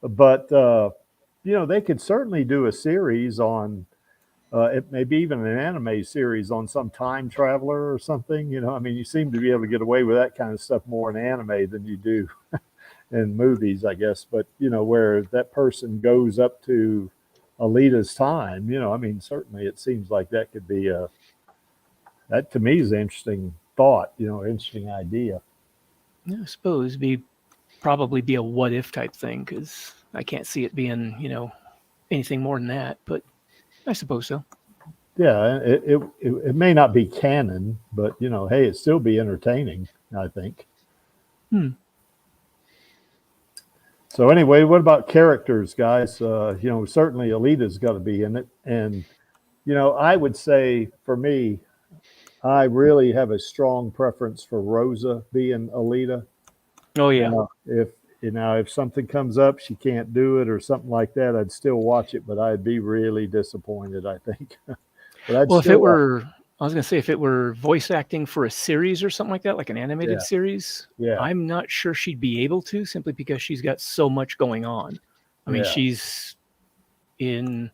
but, they could certainly do a series on, it may be even an anime series on some time traveler or something. I mean, you seem to be able to get away with that kind of stuff more in anime than you do in movies, I guess. But where that person goes up to Alita's time, I mean, certainly it seems like that could be that to me is an interesting thought, interesting idea. Yeah, I suppose probably be a what if type thing, because I can't see it being anything more than that. But I suppose so. Yeah, it may not be canon, but hey, it'd still be entertaining, I think. So anyway, what about characters, guys? Certainly Alita's got to be in it, and I would say for me, I really have a strong preference for Rosa being Alita. Oh yeah. If something comes up, she can't do it or something like that, I'd still watch it, but I'd be really disappointed, I think. Well, if it were, I was going to say, if it were voice acting for a series or something like that, like an animated series, I'm not sure she'd be able to, simply because she's got so much going on. I mean, she's in,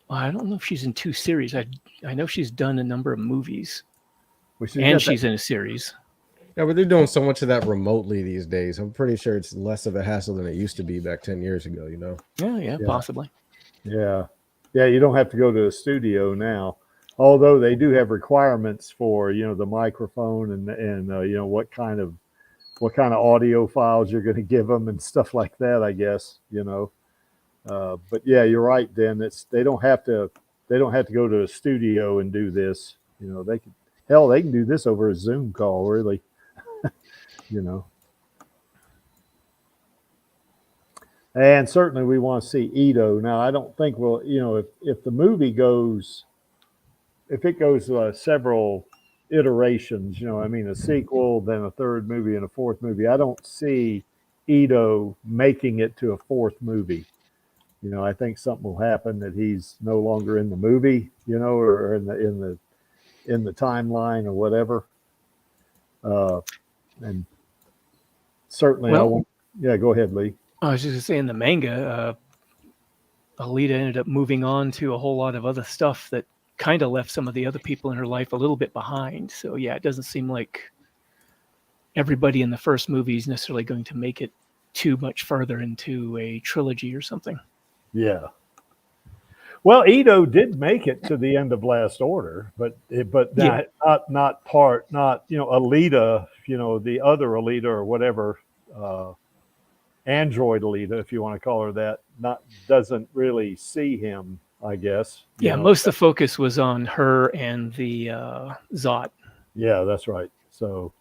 I don't know if she's in 2 series. I know she's done a number of movies, and she's in a series. Yeah, but they're doing so much of that remotely these days. I'm pretty sure it's less of a hassle than it used to be back 10 years ago, Yeah, possibly. Yeah, you don't have to go to a studio now. Although they do have requirements for the microphone and what kind of audio files you're going to give them and stuff like that, I guess. But yeah, you're right, Dan. They don't have to go to a studio and do this. They can do this over a Zoom call, really. And certainly we want to see Ito. Now, I don't think if the movie goes, if it goes several iterations, I mean, a sequel, then a third movie and a fourth movie, I don't see Ito making it to a fourth movie. I think something will happen that he's no longer in the movie, or in the timeline or whatever. And certainly go ahead, Lee. I was just going to say, in the manga, Alita ended up moving on to a whole lot of other stuff that kind of left some of the other people in her life a little bit behind. So yeah, it doesn't seem like everybody in the first movie is necessarily going to make it too much further into a trilogy or something. Yeah. Well, Ito did make it to the end of Last Order, but not Alita, the other Alita or whatever, Android Alita, if you want to call her that, doesn't really see him, I guess. Yeah, most of the focus was on her and the Zot. Yeah, that's right. So,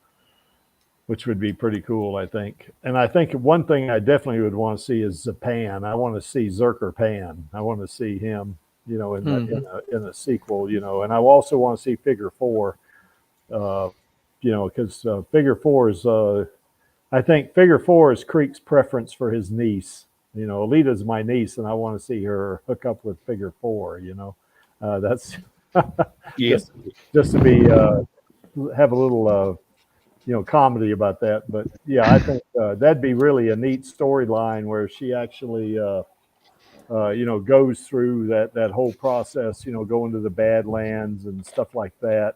which would be pretty cool, I think. And I think one thing I definitely would want to see is Zapan. I want to see Zerker Pan. I want to see him, in a sequel, and I also want to see Figure 4, because Figure 4 is, I think Figure 4 is Creek's preference for his niece. Alita's my niece, and I want to see her hook up with Figure 4. That's just to be have a little comedy about that. But yeah, I think that'd be really a neat storyline where she actually goes through that whole process. Going to the Badlands and stuff like that.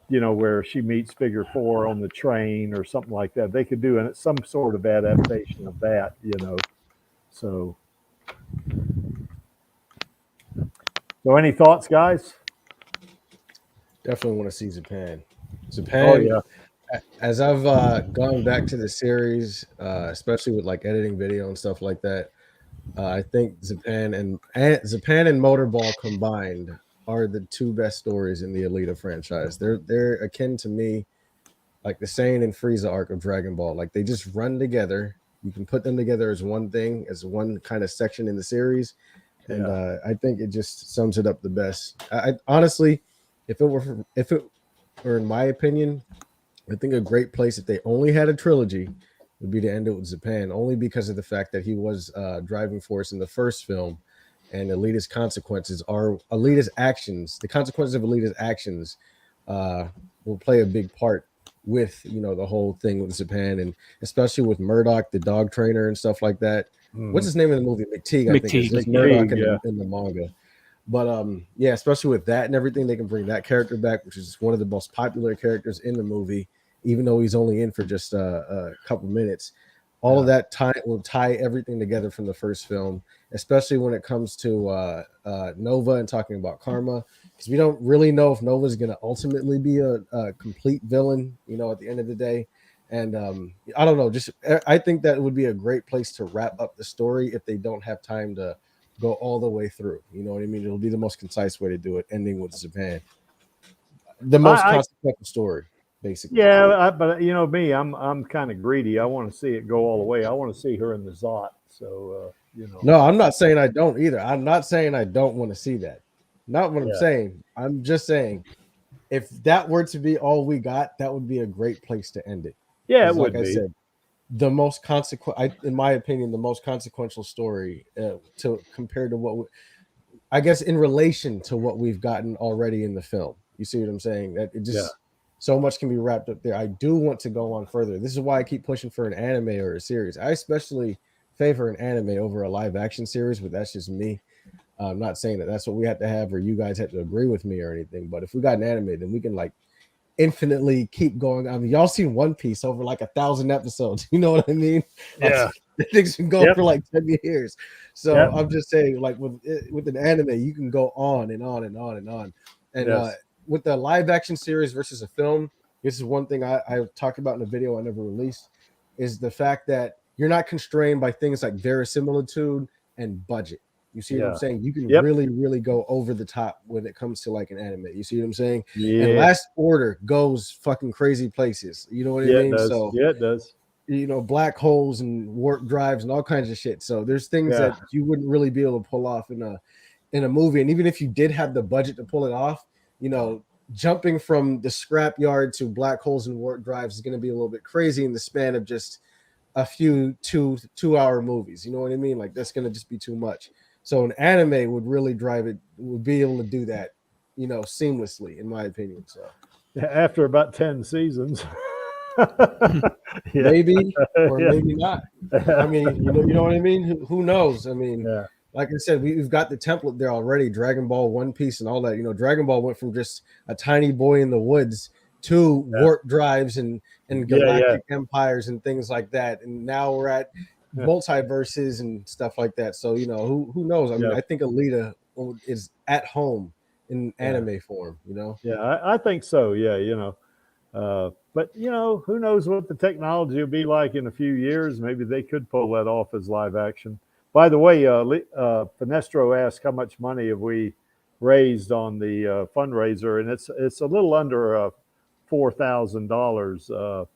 Where she meets Figure 4 on the train or something like that. They could do some sort of adaptation of that, So any thoughts, guys? Definitely want to see Zapan. Oh, yeah. As I've gone back to the series, especially with like editing video and stuff like that, I think Zapan and Motorball combined are the 2 best stories in the Alita franchise. They're akin to me, like the Saiyan and Frieza arc of Dragon Ball. Like they just run together. You can put them together as one thing, as one kind of section in the series, and I think it just sums it up the best. I honestly, if it were in my opinion, I think a great place if they only had a trilogy would be to end it with Zapan, only because of the fact that he was driving force in the first film. And Alita's consequences are Alita's actions. The consequences of Alita's actions will play a big part with, you know, the whole thing with Japan, and especially with Murdoch, the dog trainer and stuff like that. What's his name in the movie? McTeague, I think. It's Murdoch in the manga. But yeah, especially with that and everything, they can bring that character back, which is one of the most popular characters in the movie, even though he's only in for just a couple minutes. All of that will tie everything together from the first film, especially when it comes to Nova and talking about karma, because we don't really know if Nova is going to ultimately be a complete villain, you know, at the end of the day. And I don't know, I think that would be a great place to wrap up the story if they don't have time to go all the way through. You know what I mean? It'll be the most concise way to do it, ending with Japan. The most consequential story, basically. Yeah, but you know me, I'm kind of greedy. I want to see it go all the way. I want to see her in the Zot. So you know. No, I'm not saying I don't either. I'm not saying I don't want to see that. Not what I'm saying. I'm just saying, if that were to be all we got, that would be a great place to end it. Yeah, it would like be. I said, the most in my opinion, the most consequential story to compared to what I guess in relation to what we've gotten already in the film. You see what I'm saying? That it just so much can be wrapped up there. I do want to go on further. This is why I keep pushing for an anime or a series. I especially favor an anime over a live action series, but that's just me. I'm not saying that that's what we have to have or you guys have to agree with me or anything, but if we got an anime, then we can like infinitely keep going. I mean, y'all seen One Piece over like 1,000 episodes. You know what I mean? Yeah. Things can go for like 10 years. So I'm just saying, like with an anime, you can go on and on and on and on. And with the live action series versus a film, this is one thing I talked about in a video I never released, is the fact that you're not constrained by things like verisimilitude and budget. You see what I'm saying? You can really, really go over the top when it comes to like an anime. You see what I'm saying? Yeah. And Last Order goes fucking crazy places. You know what I mean? It does. So it does. You know, black holes and warp drives and all kinds of shit. So there's things that you wouldn't really be able to pull off in a movie. And even if you did have the budget to pull it off, you know, jumping from the scrapyard to black holes and warp drives is going to be a little bit crazy in the span of just a few two-hour movies. You know what I mean? Like that's going to just be too much. So an anime would really drive it, would be able to do that, you know, seamlessly, in my opinion. So after about 10 seasons, maybe or maybe not. I mean, you know what I mean? Who knows? I mean, like I said, we've got the template there already. Dragon Ball, One Piece, and all that. You know, Dragon Ball went from just a tiny boy in the woods to warp drives and galactic empires and things like that. And now we're at multiverses and stuff like that. So you know, who knows? I mean, I think Alita is at home in anime form. You know? Yeah, I think so. Yeah, you know, but you know, who knows what the technology will be like in a few years? Maybe they could pull that off as live action. By the way, Finestro asked how much money have we raised on the fundraiser, and it's a little under $4,000.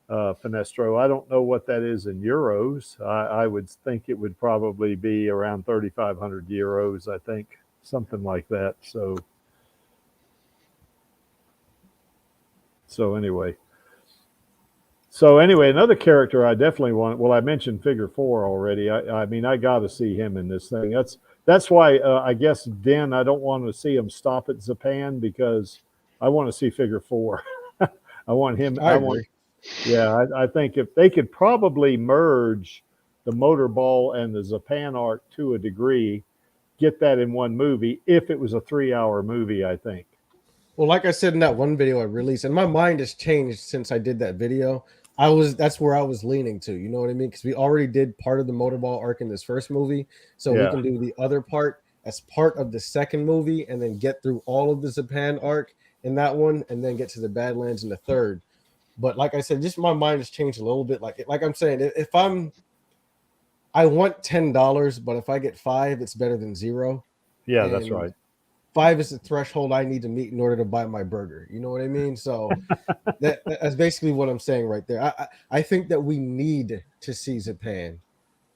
Finestro. I don't know what that is in euros. I would think it would probably be around 3,500 euros, I think, something like that. So anyway, another character I definitely want. Well, I mentioned Figure 4 already. I mean, I got to see him in this thing. That's why I guess Den, I don't want to see him stop at Japan, because I want to see Figure 4. I want him. I think if they could probably merge the Motorball and the Japan arc to a degree, get that in one movie, if it was a 3-hour movie, I think. Well, like I said in that one video I released, and my mind has changed since I did that video. That's where I was leaning to, you know what I mean? Because we already did part of the Motorball arc in this first movie, so we can do the other part as part of the second movie, and then get through all of the Japan arc in that one, and then get to the Badlands in the third. But like I said, just my mind has changed a little bit. Like I'm saying, if I want $10, but if I get 5, it's better than 0. Yeah, and that's right. 5 is the threshold I need to meet in order to buy my burger. You know what I mean? So that's basically what I'm saying right there. I think that we need to see Japan.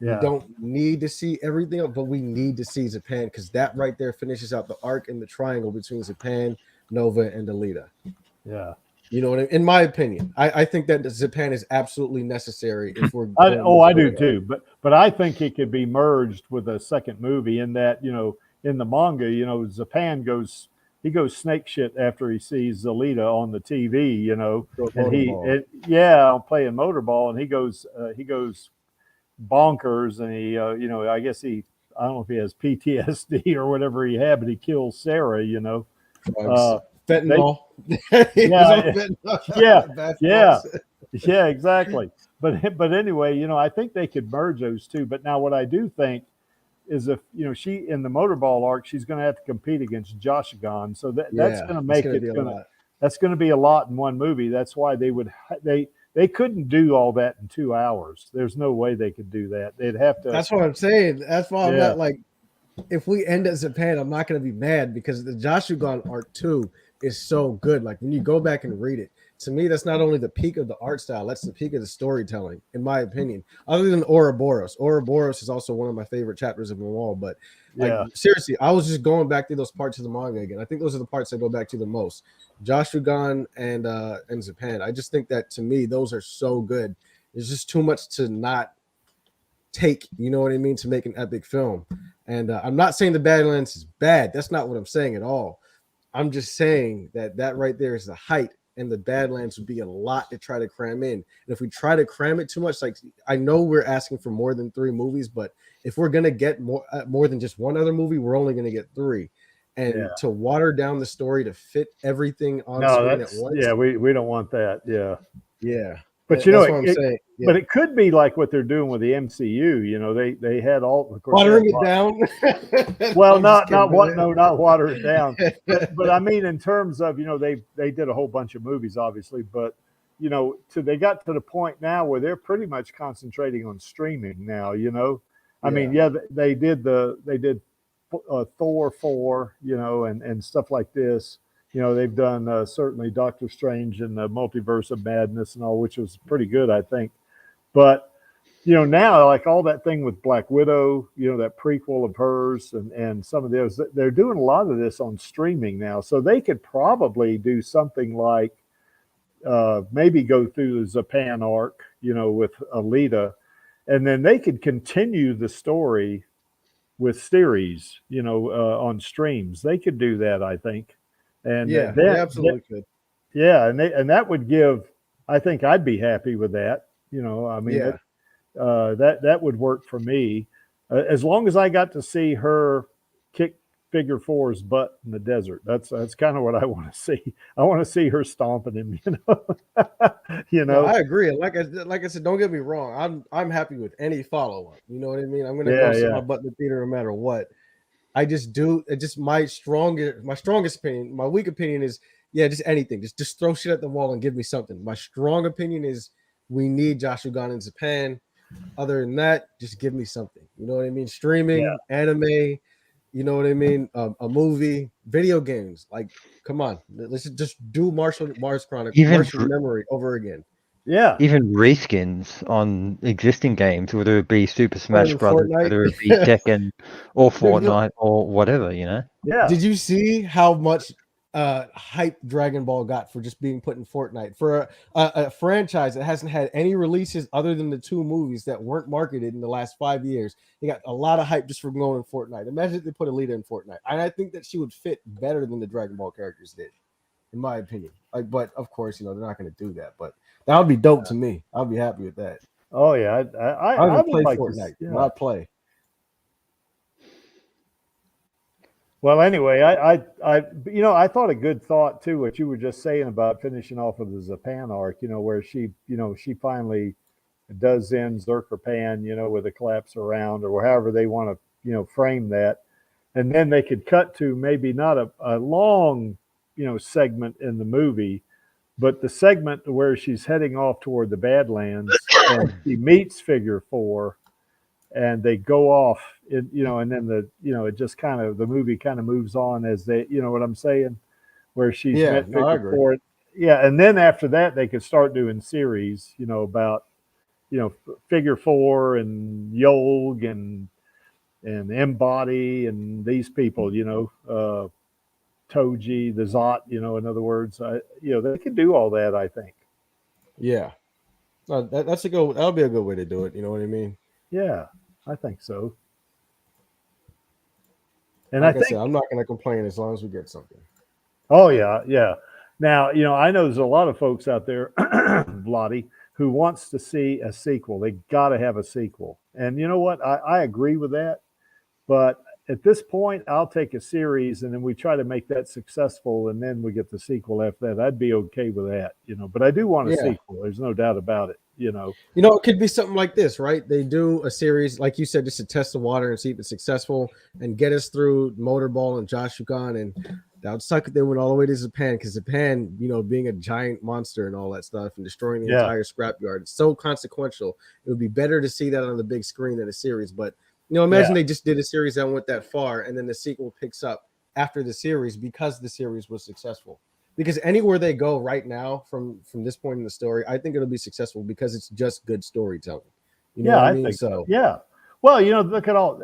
Yeah. We don't need to see everything else, but we need to see Japan, because that right there finishes out the arc in the triangle between Japan, Nova, and Alita. Yeah. You know what I mean? In my opinion, I think that Japan is absolutely necessary if we're. I do too. But I think it could be merged with a second movie, in that, you know, in the manga, you know, Japan goes he goes snake shit after he sees Alita on the TV, you know, Go and motorball. yeah, playing motorball, and he goes bonkers, and he, you know, I guess I don't know if he has PTSD or whatever he had, but he kills Sarah, you know. Drugs. They, Fentanyl. He was on yeah, fentanyl. Bad yeah, folks. yeah, exactly. But anyway, you know, I think they could merge those two. But now, what I do think is, if you know, she in the motorball arc, she's going to have to compete against Josh Gunn, so that's Yeah, going to it's make gonna it be a going to lot. that's going to be a lot in one movie. That's why they couldn't do all that in 2 hours. There's no way they could do that. They'd have to. That's what I'm saying. That's why I'm Yeah. not like, if we end at Japan, I'm not going to be mad because the Jashugan art 2 is so good. Like when you go back and read it, to me, that's not only the peak of the art style, that's the peak of the storytelling, in my opinion. Other than Ouroboros. Ouroboros is also one of my favorite chapters of them all. But like Yeah. seriously, I was just going back through those parts of the manga again. I think those are the parts I go back to the most. Jashugan and Japan. I just think that to me, those are so good. There's just too much to not take, you know what I mean, to make an epic film. And I'm not saying the Badlands is bad. That's not what I'm saying at all. I'm just saying that right there is the height, and the Badlands would be a lot to try to cram in. And if we try to cram it too much, like I know we're asking for more than 3 movies, but if we're gonna get more than just one other movie, we're only gonna get 3. And Yeah. to water down the story to fit everything on No, screen at that's once, yeah. We don't want that. Yeah. yeah. But you know, that's what I'm saying. Yeah. but it could be like what they're doing with the MCU. You know, they had all, of course, Watering it down. Well, I'm just kidding, man. not water it down. But I mean, in terms of, you know, they did a whole bunch of movies, obviously, but you know, they got to the point now where they're pretty much concentrating on streaming now. You know, I mean, yeah, they did Thor 4, you know, and stuff like this. You know, they've done certainly Doctor Strange and the Multiverse of Madness and all, which was pretty good, I think. But you know, now like all that thing with Black Widow, you know, that prequel of hers, and some of those, they're doing a lot of this on streaming now. So they could probably do something like maybe go through the Zapan arc, you know, with Alita, and then they could continue the story with series, you know, on streams. They could do that, I think. And yeah, they absolutely could. Yeah, and that would give. I think I'd be happy with that. You know, I mean, Yeah. that would work for me, as long as I got to see her kick Figure 4's butt in the desert. That's kind of what I want to see. I want to see her stomping him. You know, you know. No, I agree. And like I said, don't get me wrong. I'm happy with any follow up. You know what I mean? I'm gonna go see my butt in the theater no matter what. I just do. It just my strongest opinion. My weak opinion is just anything. Just throw shit at the wall and give me something. My strong opinion is we need Joshua Gunn in Japan. Other than that, just give me something. You know what I mean? Streaming, anime. You know what I mean? A movie, video games. Like, come on, let's just do Mars Chronicles, Martial Memory over again. Yeah. Even reskins on existing games, whether it be Super Smash Brothers, Fortnite. whether it be Tekken or Fortnite or whatever, you know? Yeah. Did you see how much hype Dragon Ball got for just being put in Fortnite? For a franchise that hasn't had any releases other than the 2 movies that weren't marketed in the last 5 years, they got a lot of hype just for going in Fortnite. Imagine if they put Alita in Fortnite. And I think that she would fit better than the Dragon Ball characters did, in my opinion. Like, but of course, you know, they're not going to do that. But that would be dope to me. I'll be happy with that. Oh yeah, I would play like Fortnite. Yeah. Not play. Well, anyway, I you know, I thought a good thought too, what you were just saying about finishing off of the Zapan arc, you know, where she finally does end Zerkerpan, you know, with a collapse around, or however they want to, you know, frame that. And then they could cut to maybe not a long, you know, segment in the movie, but the segment where she's heading off toward the Badlands and she meets Figure 4, and they go off, you know, and then it just kind of, the movie kind of moves on as they, you know what I'm saying, where she's met Figure 4. Yeah, and then after that they could start doing series, you know, about, you know, Figure 4 and Yolg and Embody and these people, you know, Toji, the Zot, you know, in other words, you know, they could do all that, I think. Yeah. That'll be a good way to do it. You know what I mean? Yeah, I think so. And like I think I'm not going to complain as long as we get something. Oh yeah, yeah. Now, I know there's a lot of folks out there, Vladi, who wants to see a sequel. They got to have a sequel. And you know what? I agree with that. But at this point, I'll take a series and then we try to make that successful and then we get the sequel after that. I'd be okay with that, but I do want a Yeah. sequel. There's no doubt about it, It could be something like this, right? They do a series, like you said, just to test the water and see if it's successful and get us through Motorball and Joshukan, and that would suck if they went all the way to Japan, because Japan, being a giant monster and all that stuff and destroying the Yeah. entire scrapyard, it's so consequential. It would be better to see that on the big screen than a series. But imagine they just did a series that went that far, and then the sequel picks up after the series because the series was successful. Because anywhere they go right now from this point in the story, I think it'll be successful because it's just good storytelling. You know Yeah, what I I mean? think So yeah. Well, look at all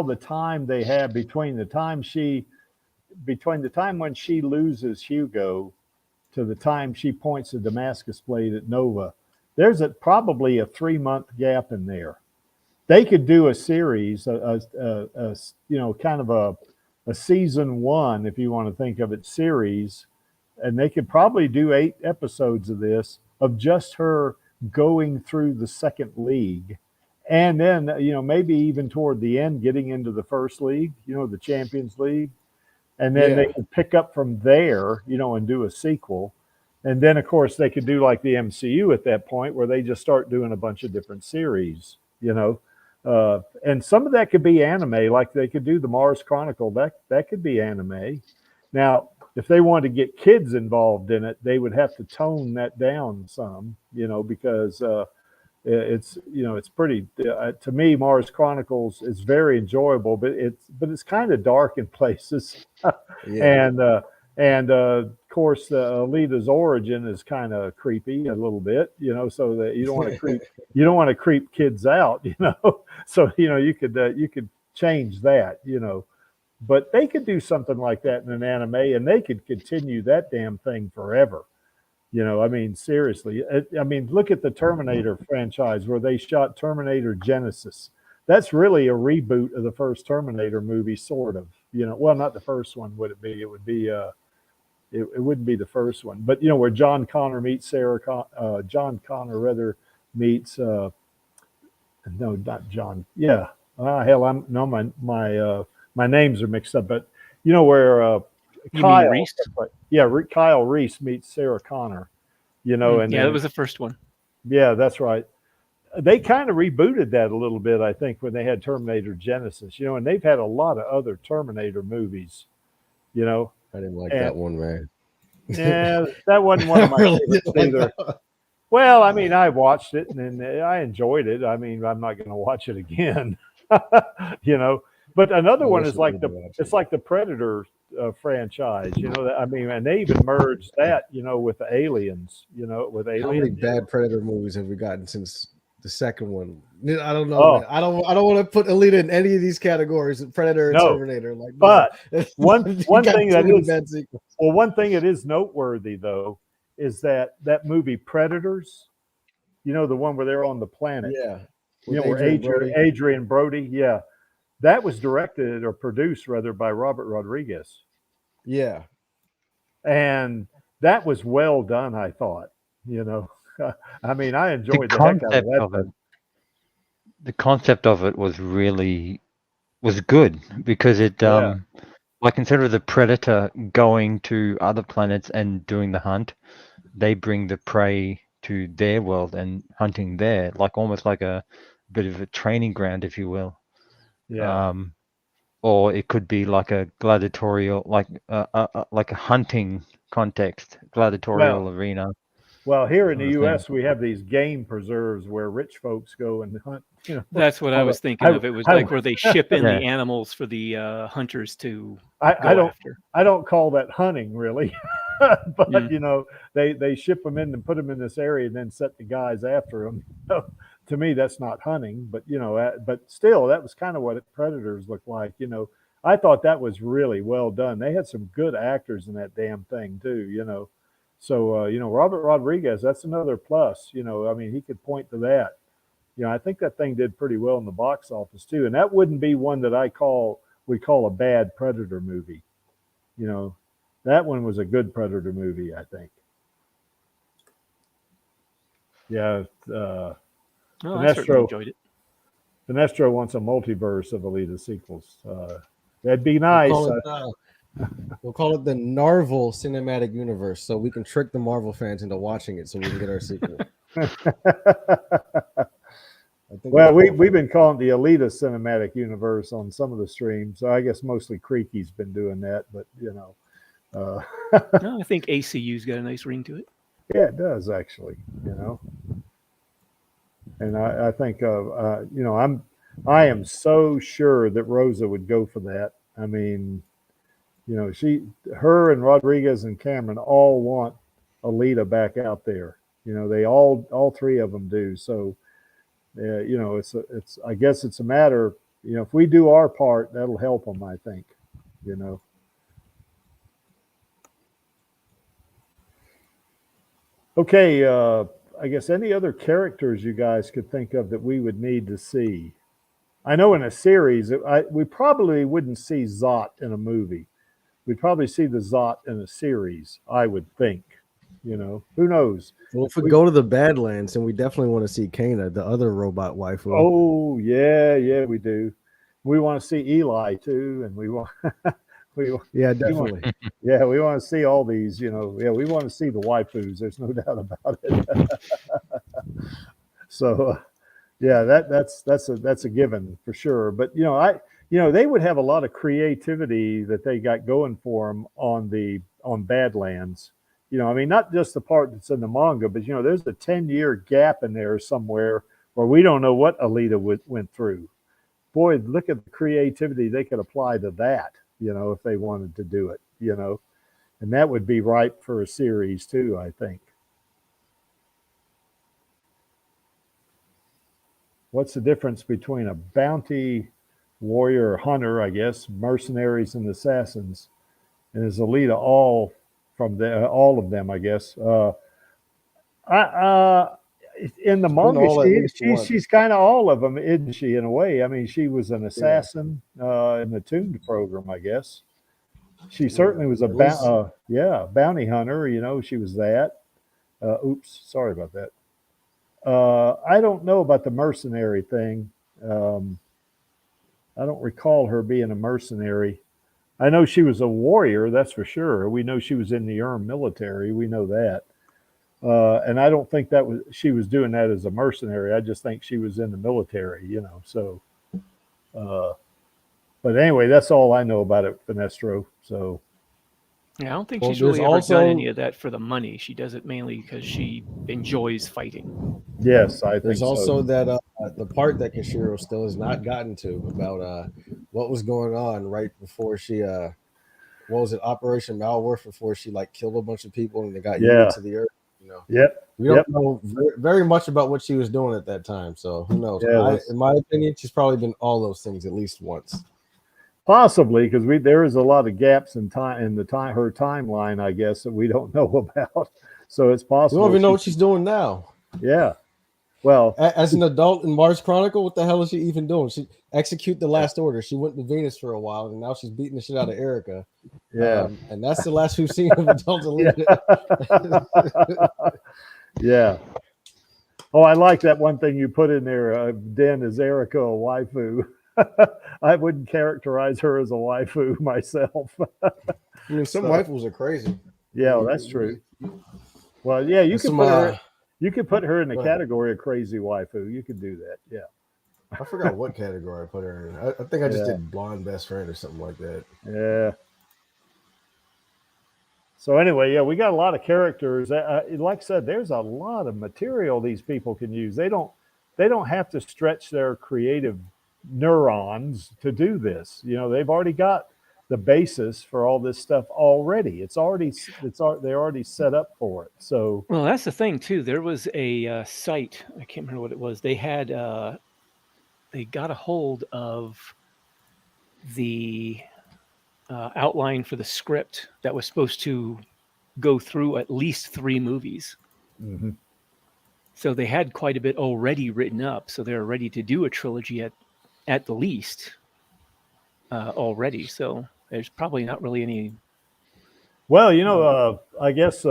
the time they have between the time when she loses Hugo to the time she points the Damascus blade at Nova. There's probably a 3-month gap in there. They could do a series, kind of a season 1, if you want to think of it, series, and they could probably do 8 episodes of this, of just her going through the second league. And then, maybe even toward the end, getting into the first league, the Champions League. And then they could pick up from there, and do a sequel. And then, of course, they could do like the MCU at that point, where they just start doing a bunch of different series, and some of that could be anime, like they could do the Mars Chronicle. That could be anime. Now, if they wanted to get kids involved in it, they would have to tone that down some, because it's pretty. To me, Mars Chronicles is very enjoyable, but it's kind of dark in places, and of course, Alita's origin is kind of creepy a little bit, so that you don't want to creep kids out, So you could change that, but they could do something like that in an anime, and they could continue that damn thing forever. Seriously. Look at the Terminator franchise where they shot Terminator Genesis. That's really a reboot of the first Terminator movie, sort of. Well, not the first one, would it be? It would be. It wouldn't be the first one, but where John Connor meets John Connor rather meets. No, not John. Yeah. Hell, my names are mixed up, but where. You Kyle, mean Reese? Kyle Reese meets Sarah Connor, and that was the first one. Yeah, that's right. They kind of rebooted that a little bit, I think, when they had Terminator Genesis, and they've had a lot of other Terminator movies, I didn't like that one, man. Yeah, that wasn't one of my favorites either. Well, I watched it and I enjoyed it. I'm not going to watch it again, But another one is like the Predator franchise, and they even merged that, with the Aliens, with Aliens. How many bad Predator movies have we gotten since the second one? I don't know. Man. I don't want to put Alita in any of these categories, Predator and Terminator. But one thing that is noteworthy though is that movie Predators, the one where they're on the planet, where Adrian Brody, that was directed or produced rather by Robert Rodriguez. Yeah. And that was well done, I thought. I enjoyed the heck out of that. The concept of it was good because it like instead of the predator going to other planets and doing the hunt, they bring the prey to their world and hunting there, like almost like a bit of a training ground, if you will. Yeah. Or it could be like a gladiatorial, like a hunting context, gladiatorial arena. Well, here in the U.S., we have these game preserves where rich folks go and hunt. That's what I was thinking of. It was like where they ship in the animals for the hunters to go after. I don't call that hunting, really, but they ship them in and put them in this area and then set the guys after them. To me, that's not hunting, but but still, that was kind of what Predators looked like. I thought that was really well done. They had some good actors in that damn thing too. So, Robert Rodriguez, that's another plus, he could point to that. I think that thing did pretty well in the box office too. And that wouldn't be one that we call a bad Predator movie. That one was a good Predator movie, I think. Yeah. No, I certainly enjoyed it. Sinestro wants a multiverse of Alita sequels. That'd be We'll nice. we'll call it the Marvel Cinematic Universe, so we can trick the Marvel fans into watching it, so we can get our sequel. Well, we've been calling it the Alita Cinematic Universe on some of the streams. So I guess mostly Creaky's been doing that, but you know. No, I think ACU's got a nice ring to it. Yeah, it does actually. You know. And I think you know, I am so sure that Rosa would go for that. I mean, you know, her and Rodriguez and Cameron all want Alita back out there. You know, they all three of them do. So, you know, it's I guess it's a matter. You know, if we do our part, that'll help them. I think. You know. Okay. I guess any other characters you guys could think of that we would need to see. I know in a series, we probably wouldn't see Zot in a movie. We'd probably see the Zot in a series, I would think. You know, who knows? Well, if we go to the Badlands, then we definitely want to see Kana, the other robot waifu. Oh, yeah, we do. We want to see Eli too, and we want definitely. We want to see all these, you know. Yeah, we want to see the waifus. There's no doubt about it. So, yeah, that's a given for sure. But you know, they would have a lot of creativity that they got going for them on Badlands. You know, I mean, not just the part that's in the manga, but you know, there's a 10-year gap in there somewhere where we don't know what Alita went through. Boy, look at the creativity they could apply to that. You know, if they wanted to do it, you know, and that would be ripe for a series too, I think. What's the difference between a bounty warrior or hunter, I guess, mercenaries and assassins, and is Alita all of them, I guess? In the manga, she's kind of all of them, isn't she? In a way, I mean, she was an assassin in the Tuned program, I guess. She certainly was a bounty hunter. You know, she was that. Oops, sorry about that. I don't know about the mercenary thing. I don't recall her being a mercenary. I know she was a warrior, that's for sure. We know she was in the military. We know that. And I don't think she was doing that as a mercenary. I just think she was in the military, you know. So, but anyway, that's all I know about it, Finestro. So, yeah, I don't think she's really ever done any of that for the money. She does it mainly because she enjoys fighting. Yes, I think there's also that the part that Kishiro still has not gotten to about what was going on right before she what was it, Operation Malworth, before she like killed a bunch of people and they got yeeted to the earth. You know. Yep. We don't know very much about what she was doing at that time, so who knows? Yeah, in my opinion, she's probably been all those things at least once. Possibly, because there is a lot of gaps in time her timeline, I guess, that we don't know about. So it's possible. We don't even know what she's doing now. Yeah. Well, as an adult in Mars Chronicle, what the hell is she even doing? She execute the last order. She went to Venus for a while, and now she's beating the shit out of Erica. Yeah, and that's the last we've seen of adult Alita. Yeah. Oh, I like that one thing you put in there. Den, is Erica a waifu? I wouldn't characterize her as a waifu myself. I mean, some waifus are crazy. Yeah, well, that's true. Well, yeah, you could put her in the category of crazy waifu. You could do that. Yeah. I forgot what category I put her in. I think I just did blonde best friend or something like that. Yeah. So anyway, yeah, we got a lot of characters. Like I said, there's a lot of material these people can use. They don't have to stretch their creative neurons to do this. You know, they've already got the basis for all this stuff already. They're already set up for it. So, well, that's the thing too. There was a site, I can't remember what it was. They had they got a hold of the outline for the script that was supposed to go through at least 3 movies. Mm-hmm. So they had quite a bit already written up. So they're ready to do a trilogy at the least already. So there's probably not really any Well, I guess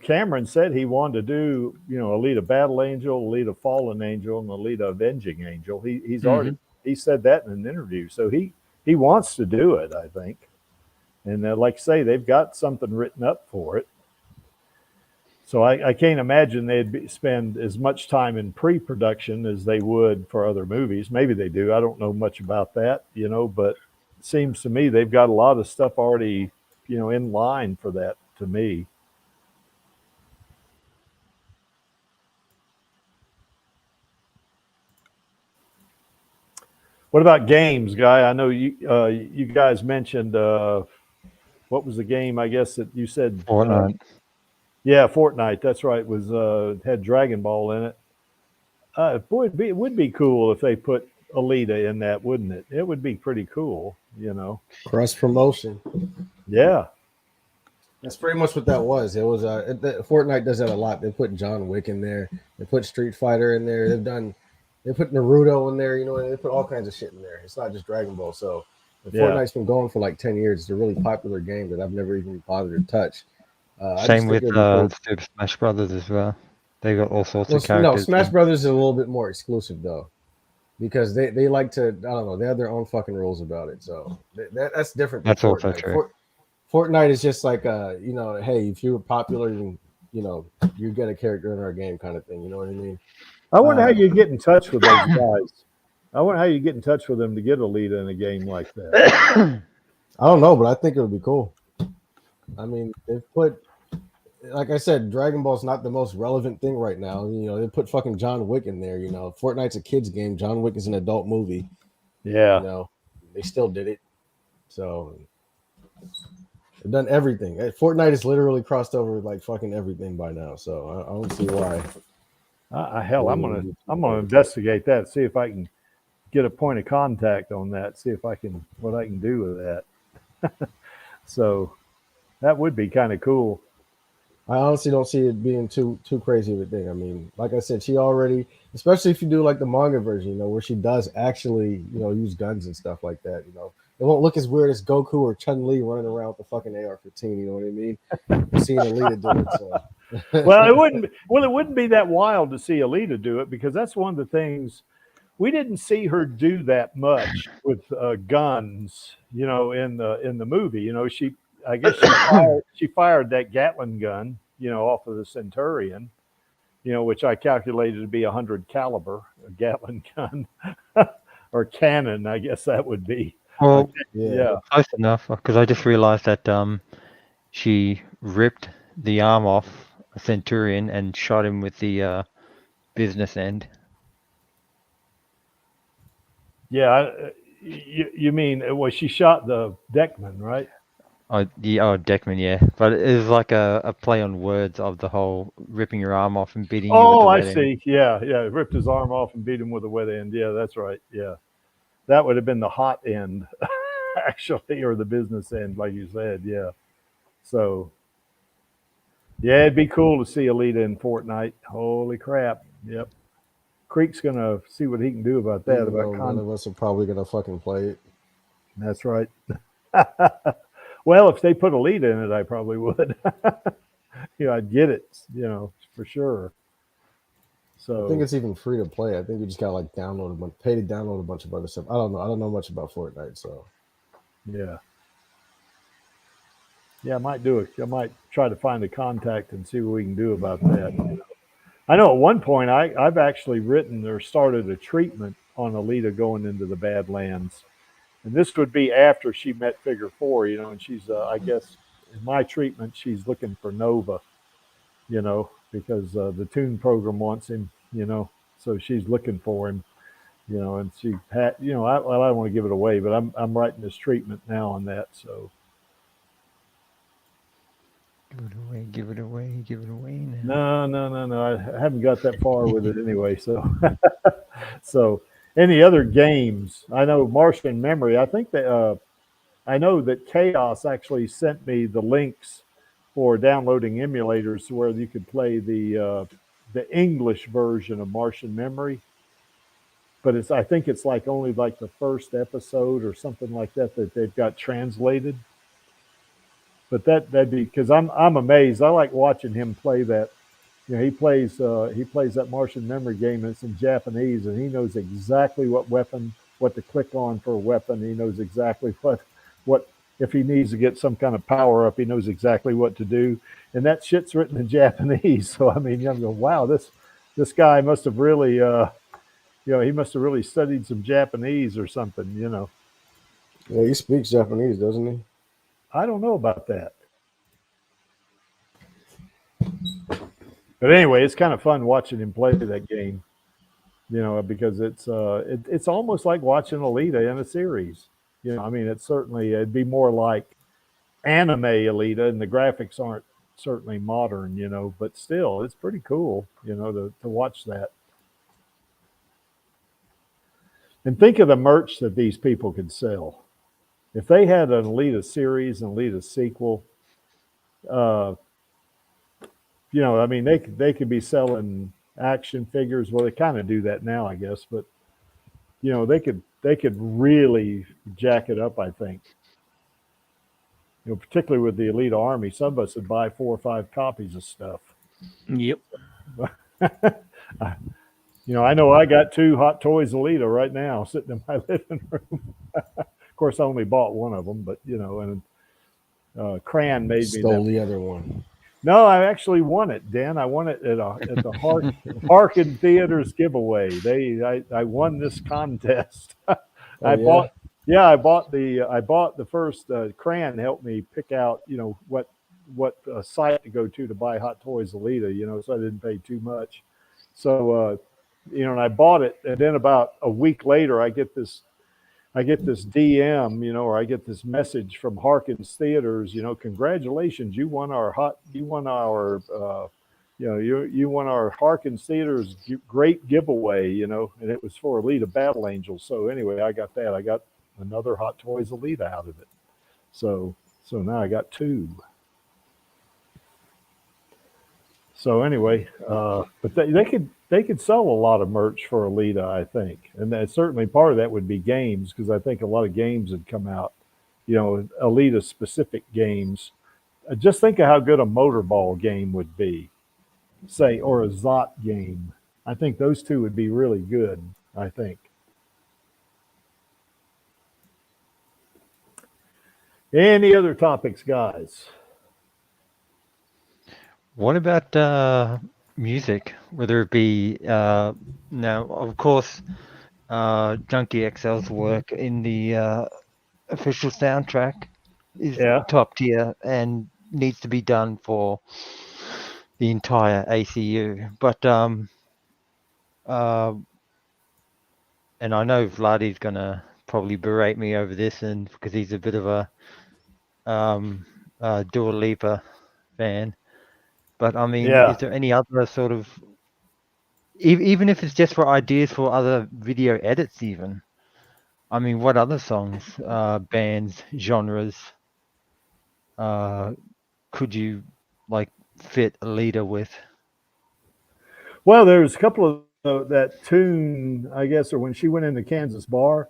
Cameron said he wanted to do Alita Battle Angel, Alita Fallen Angel, and Alita Avenging Angel. He's already he said that in an interview, so he wants to do it, I think. And like I say, they've got something written up for it. So I can't imagine they'd spend as much time in pre-production as they would for other movies. Maybe they do. I don't know much about that, but it seems to me they've got a lot of stuff already, in line for that to me. What about games, Guy? I know you guys mentioned what was the game? I guess that you said Fortnite. Yeah, Fortnite. That's right. Was had Dragon Ball in it. Boy, it would be cool if they put Alita in that, wouldn't it? It would be pretty cool, Cross promotion. Yeah. That's pretty much what that was. It was Fortnite does that a lot. They put John Wick in there. They put Street Fighter in there. They put Naruto in there. They put all kinds of shit in there. It's not just Dragon Ball. So Fortnite's been going for like 10 years. It's a really popular game that I've never even bothered to touch. Same with Super Smash Brothers as well. They got all sorts of characters. No, Smash Brothers is a little bit more exclusive though, because they like to. I don't know. They have their own fucking rules about it. So that's different. That's also true. Fortnite is just like hey, if you were popular, you get a character in our game kind of thing. You know what I mean? I wonder how you get in touch with those guys. I wonder how you get in touch with them to get Alita in a game like that. I don't know, but I think it would be cool. I mean, they've put. Like I said, Dragon Ball's not the most relevant thing right now. They put fucking John Wick in there. Fortnite's a kid's game. John Wick is an adult movie. Yeah. They still did it. So they've done everything. Fortnite has literally crossed over like fucking everything by now. So I don't see why. Hell, I'm gonna investigate that. See if I can get a point of contact on that. See if what I can do with that. So that would be kind of cool. I honestly don't see it being too crazy of a thing. I mean, like I said, she already, especially if you do like the manga version, where she does actually, use guns and stuff like that. It won't look as weird as Goku or Chun-Li running around with the fucking AR-15. You know what I mean? We're seeing Alita do it. So. Well, it wouldn't be that wild to see Alita do it, because that's one of the things we didn't see her do that much with guns. In the movie, I guess she fired that Gatling gun, off of the Centurion, which I calculated to be 100 caliber, a Gatling gun or cannon, I guess that would be. Well, yeah, close enough, because I just realized that she ripped the arm off a Centurion and shot him with the business end. Yeah, you mean she shot the deckman, right? Deckman, yeah. But it was like a play on words of the whole ripping your arm off and beating you with the wet I see. End. Yeah. Ripped his arm off and beat him with a wet end. Yeah, that's right. Yeah. That would have been the hot end, actually, or the business end, like you said. Yeah. So, yeah, it'd be cool to see Alita in Fortnite. Holy crap. Yep. Creek's going to see what he can do about that. None of us are probably going to fucking play it. That's right. Well, if they put Alita in it, I probably would. I'd get it, for sure. So I think it's even free to play. I think you just got to pay to download a bunch of other stuff. I don't know. I don't know much about Fortnite, so yeah. Yeah, I might do it. I might try to find a contact and see what we can do about that. I know at one point I've actually written or started a treatment on Alita going into the Badlands. And this would be after she met Figure 4, and she's, I guess, in my treatment, she's looking for Nova, because the Toon program wants him, so she's looking for him, and she had, I don't want to give it away, but I'm writing this treatment now on that, so. Give it away now. No. I haven't got that far with it anyway, so. So. Any other games? I know Martian Memory. I think that I know that Chaos actually sent me the links for downloading emulators where you could play the English version of Martian Memory. But I think it's like only like the first episode or something like that they've got translated. but that'd be because I'm amazed. I like watching him play that. You know, he plays that Martian memory game, and it's in Japanese, and he knows exactly what to click on for a weapon. He knows exactly what if he needs to get some kind of power up, he knows exactly what to do. And that shit's written in Japanese. So I mean, I'm going, wow, this guy must have really he must have really studied some Japanese or something, you know. Yeah, he speaks Japanese, doesn't he? I don't know about that. But anyway, it's kind of fun watching him play that game, you know, because it's almost like watching Alita in a series. You know, I mean, it'd be more like anime Alita, and the graphics aren't certainly modern, you know, but still, it's pretty cool, you know, to watch that. And think of the merch that these people could sell. If they had an Alita series, an Alita sequel, you know, I mean, they could be selling action figures. Well, they kind of do that now, I guess, but you know, they could really jack it up, I think. You know, particularly with the Alita Army, some of us would buy 4 or 5 copies of stuff. Yep. You know I got 2 Hot Toys Alita right now sitting in my living room. Of course, I only bought one of them, but you know, and Cran made me Stole the other one. No, I actually won it, Dan. I won it at the Harkin Theaters giveaway. I won this contest. I bought the first. Cran helped me pick out, you know, what site to go to buy Hot Toys Alita, you know, so I didn't pay too much. So you know, and I bought it, and then about a week later, I get this DM, you know, or I get this message from Harkins Theaters, you know, congratulations, you won our Harkins Theaters great giveaway, you know, and it was for Alita Battle Angel. So anyway, I got that. I got another Hot Toys Alita out of it. So now I got 2. So anyway, but they could sell a lot of merch for Alita, I think, and that certainly part of that would be games, because I think a lot of games would come out, you know, Alita specific games. Just think of how good a Motorball game would be, say, or a Zot game. I think those 2 would be really good, I think. Any other topics, guys? What about music? Whether it be now, of course, Junkie XL's work in the official soundtrack is top tier and needs to be done for the entire ACU. But and I know Vladi's gonna probably berate me over this, and because he's a bit of a Dua Lipa fan. But I mean, is there any other sort of, even if it's just for ideas for other video edits, even? I mean, what other songs, bands, genres could you like fit Alita with? Well, there's a couple of that tune, I guess, or when she went into Kansas Bar,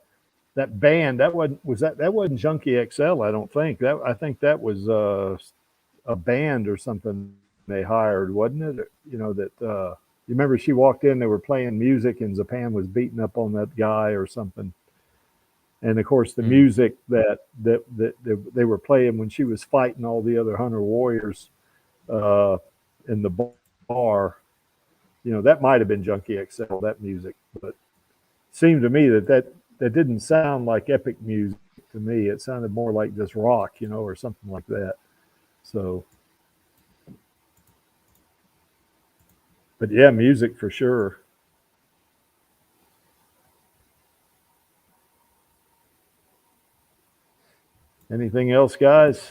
that band that wasn't Junkie XL, I don't think. I think that was a band or something they hired, wasn't it? You know, that you remember she walked in, they were playing music, and Zapan was beating up on that guy or something. And of course, the music that they were playing when she was fighting all the other Hunter Warriors in the bar, you know, that might have been Junkie XL, that music. But it seemed to me that didn't sound like epic music to me. It sounded more like just rock, you know, or something like that. So, but yeah, music for sure. Anything else, guys?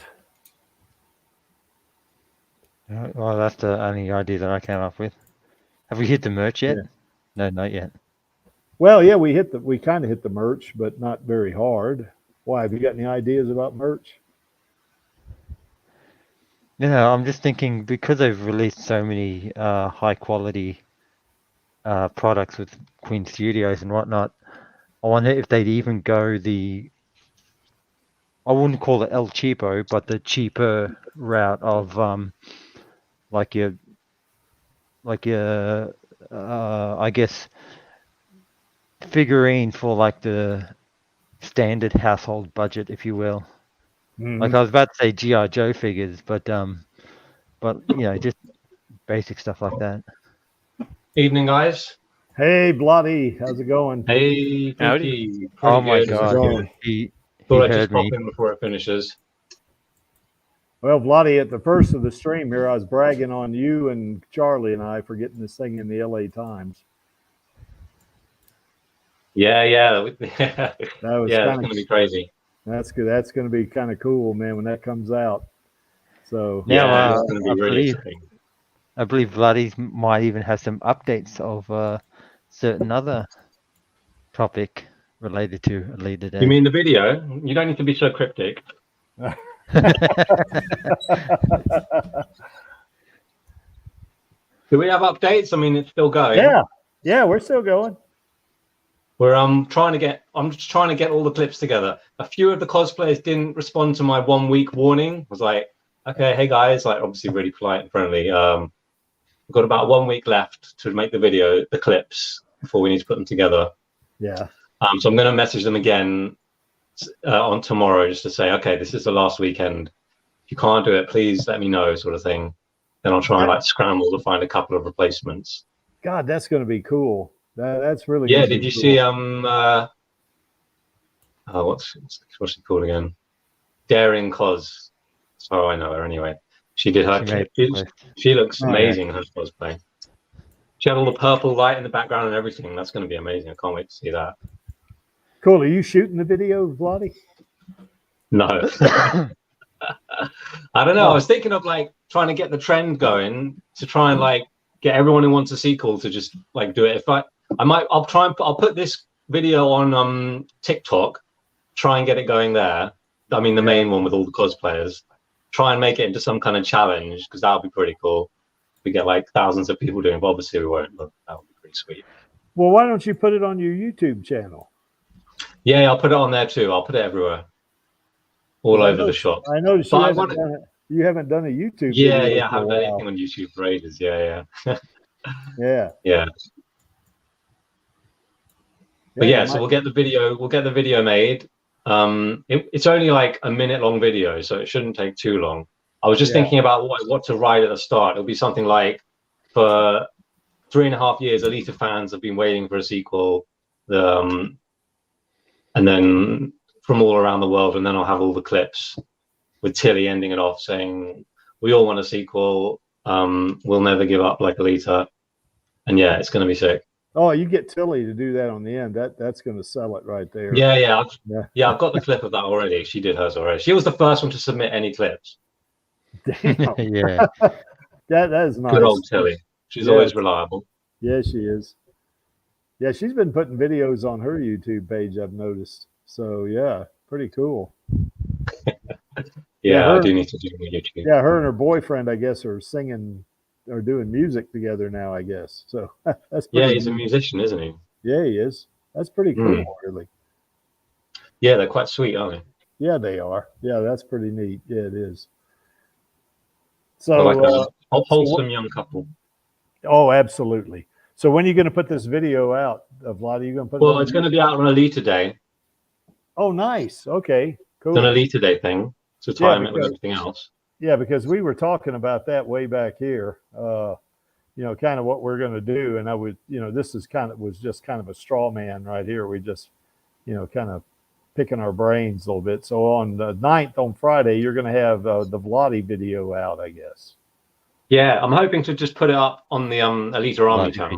Well, that's the only idea that I came up with. Have we hit the merch yet? Yeah. No, not yet. Well, yeah, we kind of hit the merch, but not very hard. Why? Have you got any ideas about merch? No, I'm just thinking, because they've released so many high quality products with Queen Studios and whatnot, I wonder if they'd even go the I wouldn't call it El Cheapo, but the cheaper route of like your I guess figurine for like the standard household budget, if you will. Like I was about to say GI Joe figures, but just basic stuff like that. Evening, guys. Hey, Bloody, how's it going? Hey, Howdy. Pinky. Oh my Pretty good. god, going? he Thought I'd just heard pop me. in before it finishes. Well, Bloody, at the first of the stream here, I was bragging on you and Charlie and I for getting this thing in the LA Times. Yeah. That was Yeah, it's kind going of to be crazy. that's good. That's going to be kind of cool, man, when that comes out. So Now, Yeah, it's going to I be really believe exciting. I believe Bloody might even have some updates of certain other topic related to Alita Day. You mean the video? You don't need to be so cryptic. Do we have updates? I mean, it's still going. yeah, we're still going. We're I'm just trying to get all the clips together. A few of the cosplayers didn't respond to my 1 week warning. I was like, okay, hey guys, like obviously really polite and friendly. We've got about 1 week left to make the clips before we need to put them together. Yeah. So I'm going to message them again on tomorrow just to say, okay, this is the last weekend. If you can't do it, please let me know, sort of thing. Then I'll try and like scramble to find a couple of replacements. God, that's going to be cool. That's really Yeah. gonna be Did you cool. see what's she called again? Daring Cos. That's how I know her anyway. She did her clip. She looks amazing in her cosplay. She had all the purple light in the background and everything. That's going to be amazing. I can't wait to see that. Cool. Are you shooting the video, Bloody? No. I don't know. I was thinking of like trying to get the trend going to try and like get everyone who wants a sequel to just like do it. If I'll put this video on TikTok, try and get it going there. I mean, the main one with all the cosplayers. Try and make it into some kind of challenge because that would be pretty cool. We get like thousands of people doing it, but obviously we won't. But that would be pretty sweet. Well, why don't you put it on your YouTube channel? Yeah, I'll put it on there too. I'll put it everywhere, all over the shop. I noticed you haven't done a YouTube video. Yeah, I haven't done anything on YouTube for ages. Yeah. Yeah. But yeah, so we'll get the video made. It's only like a minute-long video, so it shouldn't take too long. I was just thinking about what to write at the start. It'll be something like, for 3.5 years, Alita fans have been waiting for a sequel, and then from all around the world, and then I'll have all the clips with Tilly ending it off saying, we all want a sequel, we'll never give up like Alita. And yeah, it's going to be sick. Oh, you get Tilly to do that on the end. That's going to sell it right there. Yeah. I've got the clip of that already. She did hers already. She was the first one to submit any clips. Damn. Yeah. That is nice. Good old Tilly. She's always reliable. Yeah, she is. Yeah, she's been putting videos on her YouTube page, I've noticed. So yeah, pretty cool. I do need to do my YouTube. Yeah, her and her boyfriend, I guess, are singing or doing music together now, I guess. So that's pretty he's a musician, isn't he? Yeah, he is. That's pretty cool, really. Yeah, they're quite sweet, aren't they? Yeah, they are. Yeah, that's pretty neat. Yeah, it is. So like a wholesome young couple. Oh, absolutely. So when are you going to put this video out, Vlad? Are you going to put Well, it's going to be out on Alita Day. Oh, nice. Okay, cool. It's an Alita Day thing to time it with everything else. Yeah, because we were talking about that way back here. Kind of what we're going to do, and I would, this was just kind of a straw man right here. We just, kind of picking our brains a little bit. So on the 9th, on Friday, you're going to have the Vladi video out, I guess. Yeah, I'm hoping to just put it up on the Alita Army channel.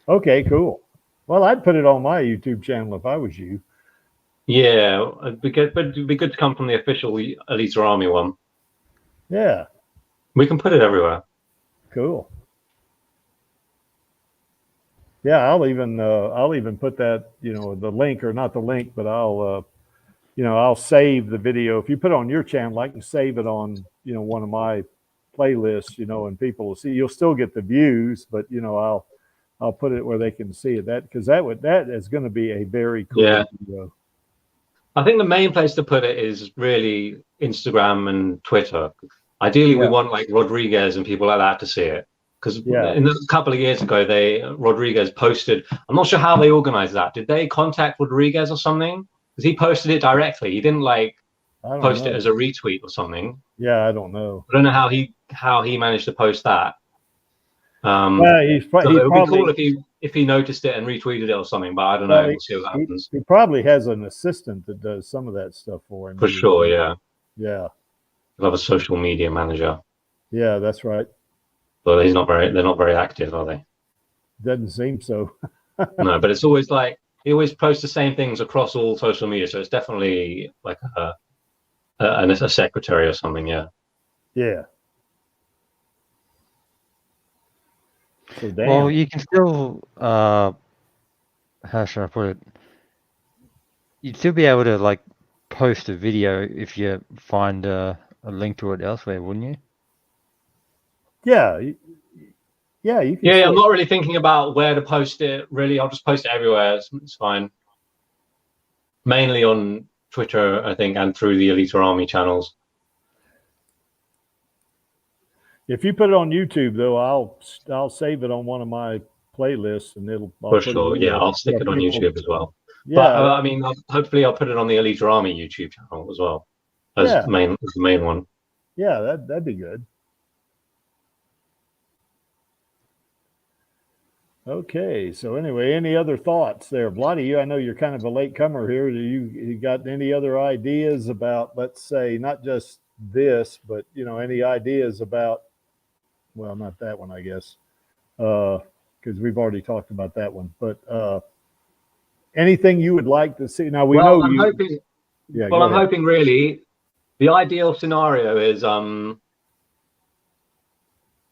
Okay, cool. Well, I'd put it on my YouTube channel if I was you. Yeah, it'd be good to come from the official Alita Army one. Yeah. We can put it everywhere. Cool. Yeah, I'll even put that, the link, or not the link, but I'll save the video. If you put it on your channel, I can save it on, one of my playlists, and people will see. You'll still get the views, but I'll put it where they can see it. That is going to be a very cool video. I think the main place to put it is really Instagram and Twitter. Ideally, we want like Rodriguez and people like that to see it. Because in a couple of years ago, Rodriguez posted. I'm not sure how they organized that. Did they contact Rodriguez or something? Because he posted it directly. He didn't like post it as a retweet or something. Yeah, I don't know. I don't know how he managed to post that. Yeah, it would be cool if he noticed it and retweeted it or something. But I don't know. We'll see what happens. He probably has an assistant that does some of that stuff for him. For sure, yeah. Yeah. He'll have a social media manager. Yeah, that's right. But they're not very active, are they? Doesn't seem so. No, but it's always like he always posts the same things across all social media, so it's definitely like a secretary or something, yeah. Yeah. So damn. Well, you can still how should I put it? You'd still be able to like post a video if you find a link to it elsewhere, wouldn't you? Yeah. Yeah, you can. Yeah, I'm not really thinking about where to post it. Really, I'll just post it everywhere. It's fine. Mainly on Twitter, I think, and through the Alita Army channels. If you put it on YouTube, though, I'll save it on one of my playlists, and For sure. Yeah, I'll stick it on YouTube as well. Yeah, but I mean, hopefully, I'll put it on the Alita Army YouTube channel as well as the main one. Yeah, that'd be good. Okay, so anyway, any other thoughts there, Bloody? I know you're kind of a late comer here. Do you got any other ideas about, let's say, not just this, but any ideas about? Well, not that one, I guess, because we've already talked about that one. But anything you would like to see? Now I'm hoping really the ideal scenario is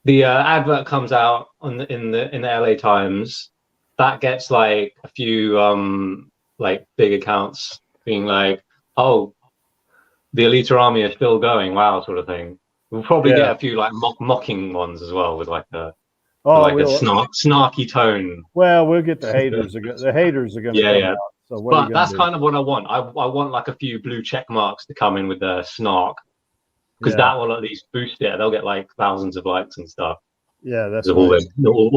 the advert comes out in the LA Times. That gets like a few like big accounts being like, "Oh, the Alita Army is still going, wow," sort of thing. We'll probably get a few like mocking ones as well with like a snarky tone. Well, we'll get the haters. The haters are going to come out. So but that's kind of what I want. I want like a few blue check marks to come in with the snark, because that will at least boost it. They'll get like thousands of likes and stuff. Yeah, that's all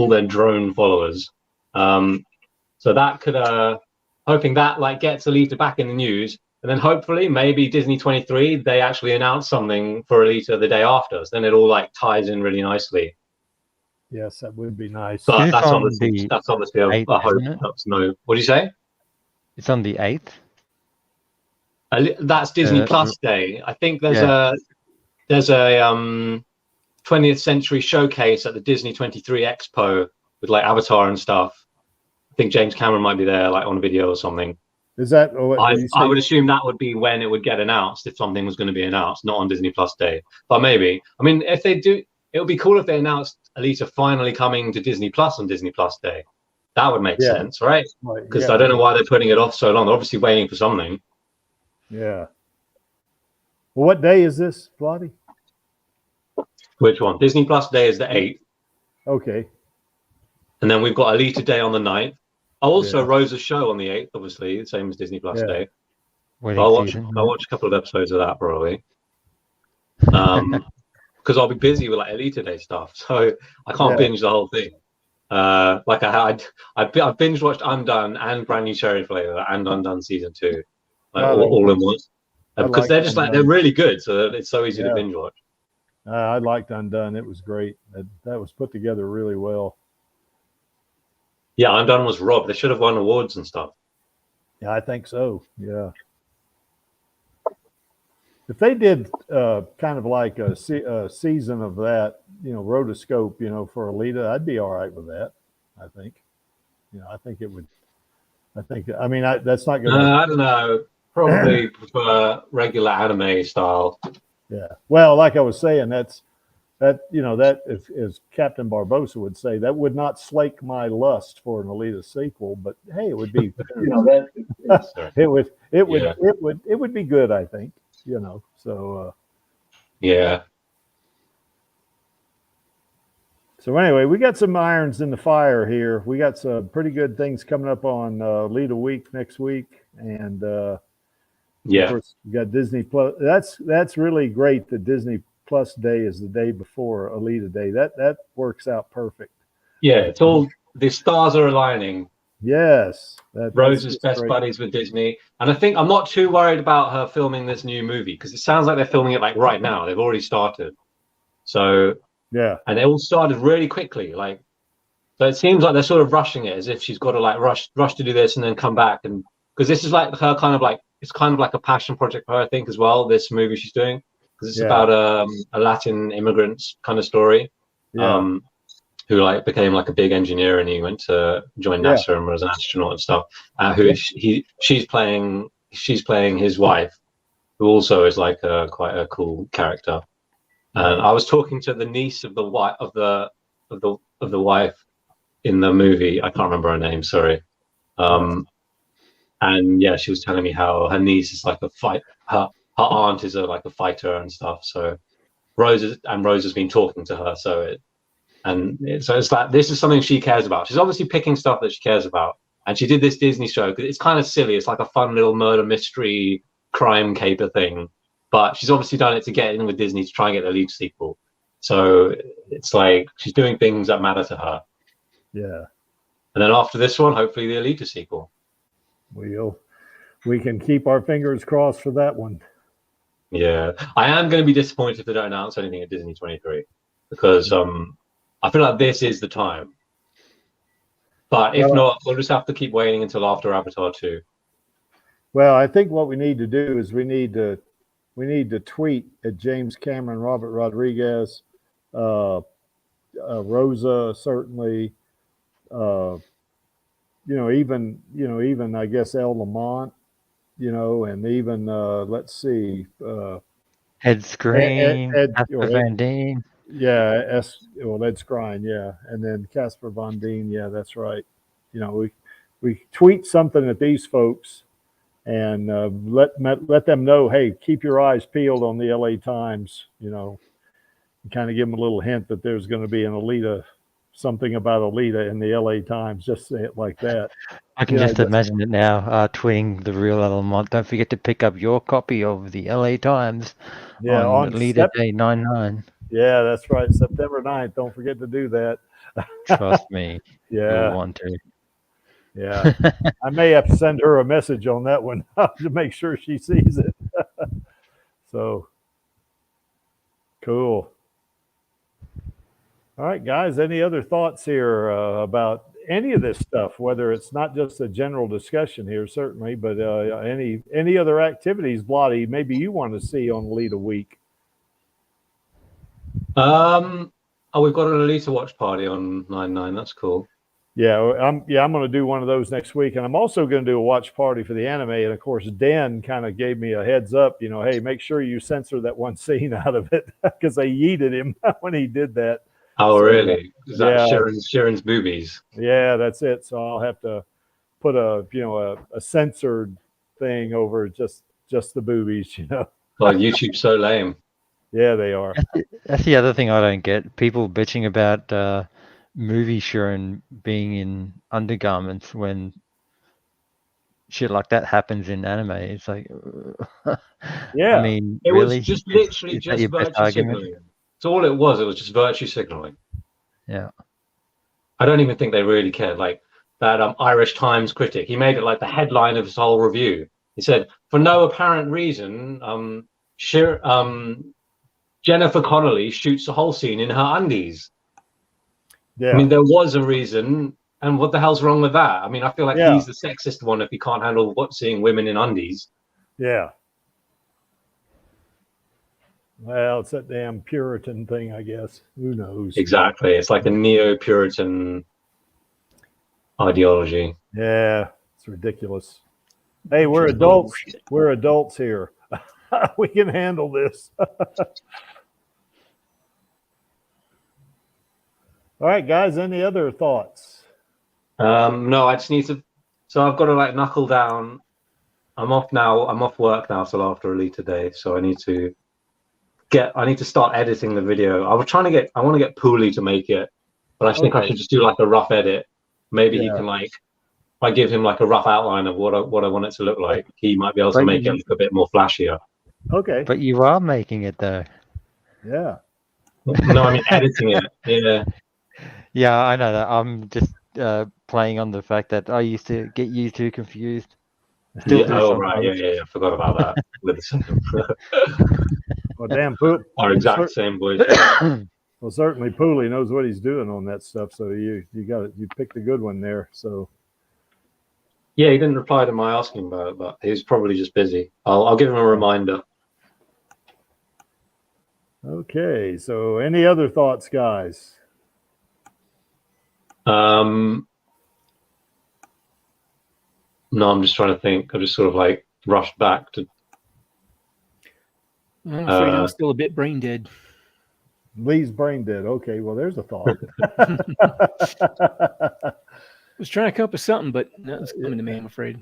their drone followers. So that could hoping that like gets Alita back in the news. And then hopefully, maybe Disney 23, they actually announce something for Alita the day after. So then it all like ties in really nicely. Yes, that would be nice. But that's obviously a hope. That's no. What do you say? It's on the 8th. That's Disney Plus Day. I think there's a 20th Century Showcase at the Disney 23 Expo with like Avatar and stuff. I think James Cameron might be there, like on video or something. Is that? I would assume that would be when it would get announced, if something was going to be announced, not on Disney Plus Day. But maybe. I mean, if they do, it would be cool if they announced Alita finally coming to Disney Plus on Disney Plus Day. That would make sense, right? Because I don't know why they're putting it off so long. They're obviously waiting for something. Yeah. Well, what day is this, Bloody? Which one? Disney Plus Day is the 8th. Okay. And then we've got Alita Day on the 9th. Also, Rosa's show on the 8th, obviously, the same as Disney Plus Day. I'll watch a couple of episodes of that probably. Because I'll be busy with like Alita Day stuff, so I can't binge the whole thing. Like I've binge watched Undone and Brand New Cherry Flavor and Undone season 2, like all in one. Because they're just they're really good, so it's so easy to binge watch. I liked Undone; it was great. That was put together really well. Yeah, Undone was robbed. They should have won awards and stuff. Yeah, I think so. Yeah. If they did kind of like a season of that, rotoscope, for Alita, I'd be all right with that. I think. I think it would. I mean, that's not going to. I don't know. Probably prefer regular anime style. Yeah. Well, like I was saying, that as Captain Barbosa would say, that would not slake my lust for an Alita sequel, but hey, it would be, it would be good, I think, so. Yeah. So anyway, we got some irons in the fire here. We got some pretty good things coming up on Alita Week next week. And Yeah. Of course, you got Disney Plus. That's really great. The Disney Plus day is the day before Alita Day. That works out perfect. Yeah, it's all the stars are aligning. Yes, Rose is best buddies with Disney, and I think I'm not too worried about her filming this new movie because it sounds like they're filming it like right now. They've already started, so yeah, and they all started really quickly. Like, so it seems like they're sort of rushing it as if she's got to like rush to do this and then come back, and because this is like her kind of like it's kind of like a passion project for her, I think, as well. This movie she's doing because it's about a Latin immigrant's kind of story. Yeah. Who like became like a big engineer and he went to join NASA and was an astronaut and stuff. She's playing his wife, who also is like quite a cool character. And I was talking to the niece of the wife of the wife in the movie. I can't remember her name. Sorry. And yeah, she was telling me how her niece is like a fight. Her aunt is like a fighter and stuff. So Rose has been talking to her. So it's like this is something she cares about. She's obviously picking stuff that she cares about, and she did this Disney show because it's kind of silly. It's like a fun little murder mystery crime caper thing, but she's obviously done it to get in with Disney to try and get the lead sequel. So it's like she's doing things that matter to her. Yeah. And then after this one, hopefully the Alita sequel. We can keep our fingers crossed for that one. Yeah, I am going to be disappointed if they don't announce anything at Disney 23 because I feel like this is the time. But if not, we'll just have to keep waiting until after Avatar 2. Well, I think what we need to do is we need to tweet at James Cameron, Robert Rodriguez, Rosa certainly, even I guess El Lamont, and even let's see, Ed Screen, Casper Van Dien. Yeah, Ed Skrein, yeah, and then Casper Van Dien, yeah, that's right. We tweet something at these folks and let them know, hey, keep your eyes peeled on the LA Times, kind of give them a little hint that there's going to be an Alita, something about Alita in the LA Times. Just say it like that. I can just imagine it now, tweeting the real Element. Don't forget to pick up your copy of the LA Times on Alita Day 99. Yeah, that's right. September 9th. Don't forget to do that. Trust me. Yeah. You'll want to. Yeah. I may have to send her a message on that one to make sure she sees it. So cool. All right, guys. Any other thoughts here about any of this stuff? Whether it's not just a general discussion here, certainly, but any other activities, Blotty, maybe you want to see on Alita Week? We've got an Alita watch party on 9/9. That's cool. Yeah, I'm going to do one of those next week, and I'm also going to do a watch party for the anime. And of course, Den kind of gave me a heads up. Hey, make sure you censor that one scene out of it because they yeeted him when he did that. Oh, so, really? Is that Sharon's boobies? Yeah, that's it. So I'll have to put a censored thing over just the boobies. Well, YouTube's so lame. Yeah, they are. That's the other thing I don't get. People bitching about movie Sharon being in undergarments when shit like that happens in anime. It's like, yeah. I mean, it really? was just literally just virtue signaling. That's all it was. It was just virtue signaling. Yeah. I don't even think they really cared. Like that Irish Times critic, he made it like the headline of his whole review. He said, for no apparent reason, Jennifer Connelly shoots the whole scene in her undies. Yeah. I mean, there was a reason, and what the hell's wrong with that? I mean, I feel like he's the sexist one if he can't handle seeing women in undies. Yeah. Well, it's that damn Puritan thing, I guess. Who knows? Exactly. It's like a neo-Puritan ideology. Yeah, it's ridiculous. Hey, we're adults. We're adults here. We can handle this. All right, guys, any other thoughts? No, I just need to. So I've got to like knuckle down. I'm off now. I'm off work now till after Alita Day. So I need to start editing the video. I want to get Pooley to make it, but I think I should just do like a rough edit. Maybe he can like, I give him like a rough outline of what I want it to look like, he might be able to But make it look a bit more flashier. Okay. But you are making it though. Yeah. No, I mean editing it. Yeah. Yeah, I know that. I'm just playing on the fact that I used to get you two confused. Still Yeah. do Oh, right. sometimes. Yeah. I forgot about that. With the same. Well, damn, Pool. Our exact same voice. Well, certainly Pooley knows what he's doing on that stuff. So you picked a good one there. So Yeah, he didn't reply to my asking about it, but he was probably just busy. I'll give him a reminder. okay. So any other thoughts, guys? No, I'm just trying to think. I just sort of like rushed back to. I'm afraid I'm still a bit brain dead. Lee's brain dead. Okay, well, there's a thought. I was trying to come up with something, but nothing's coming to me, I'm afraid.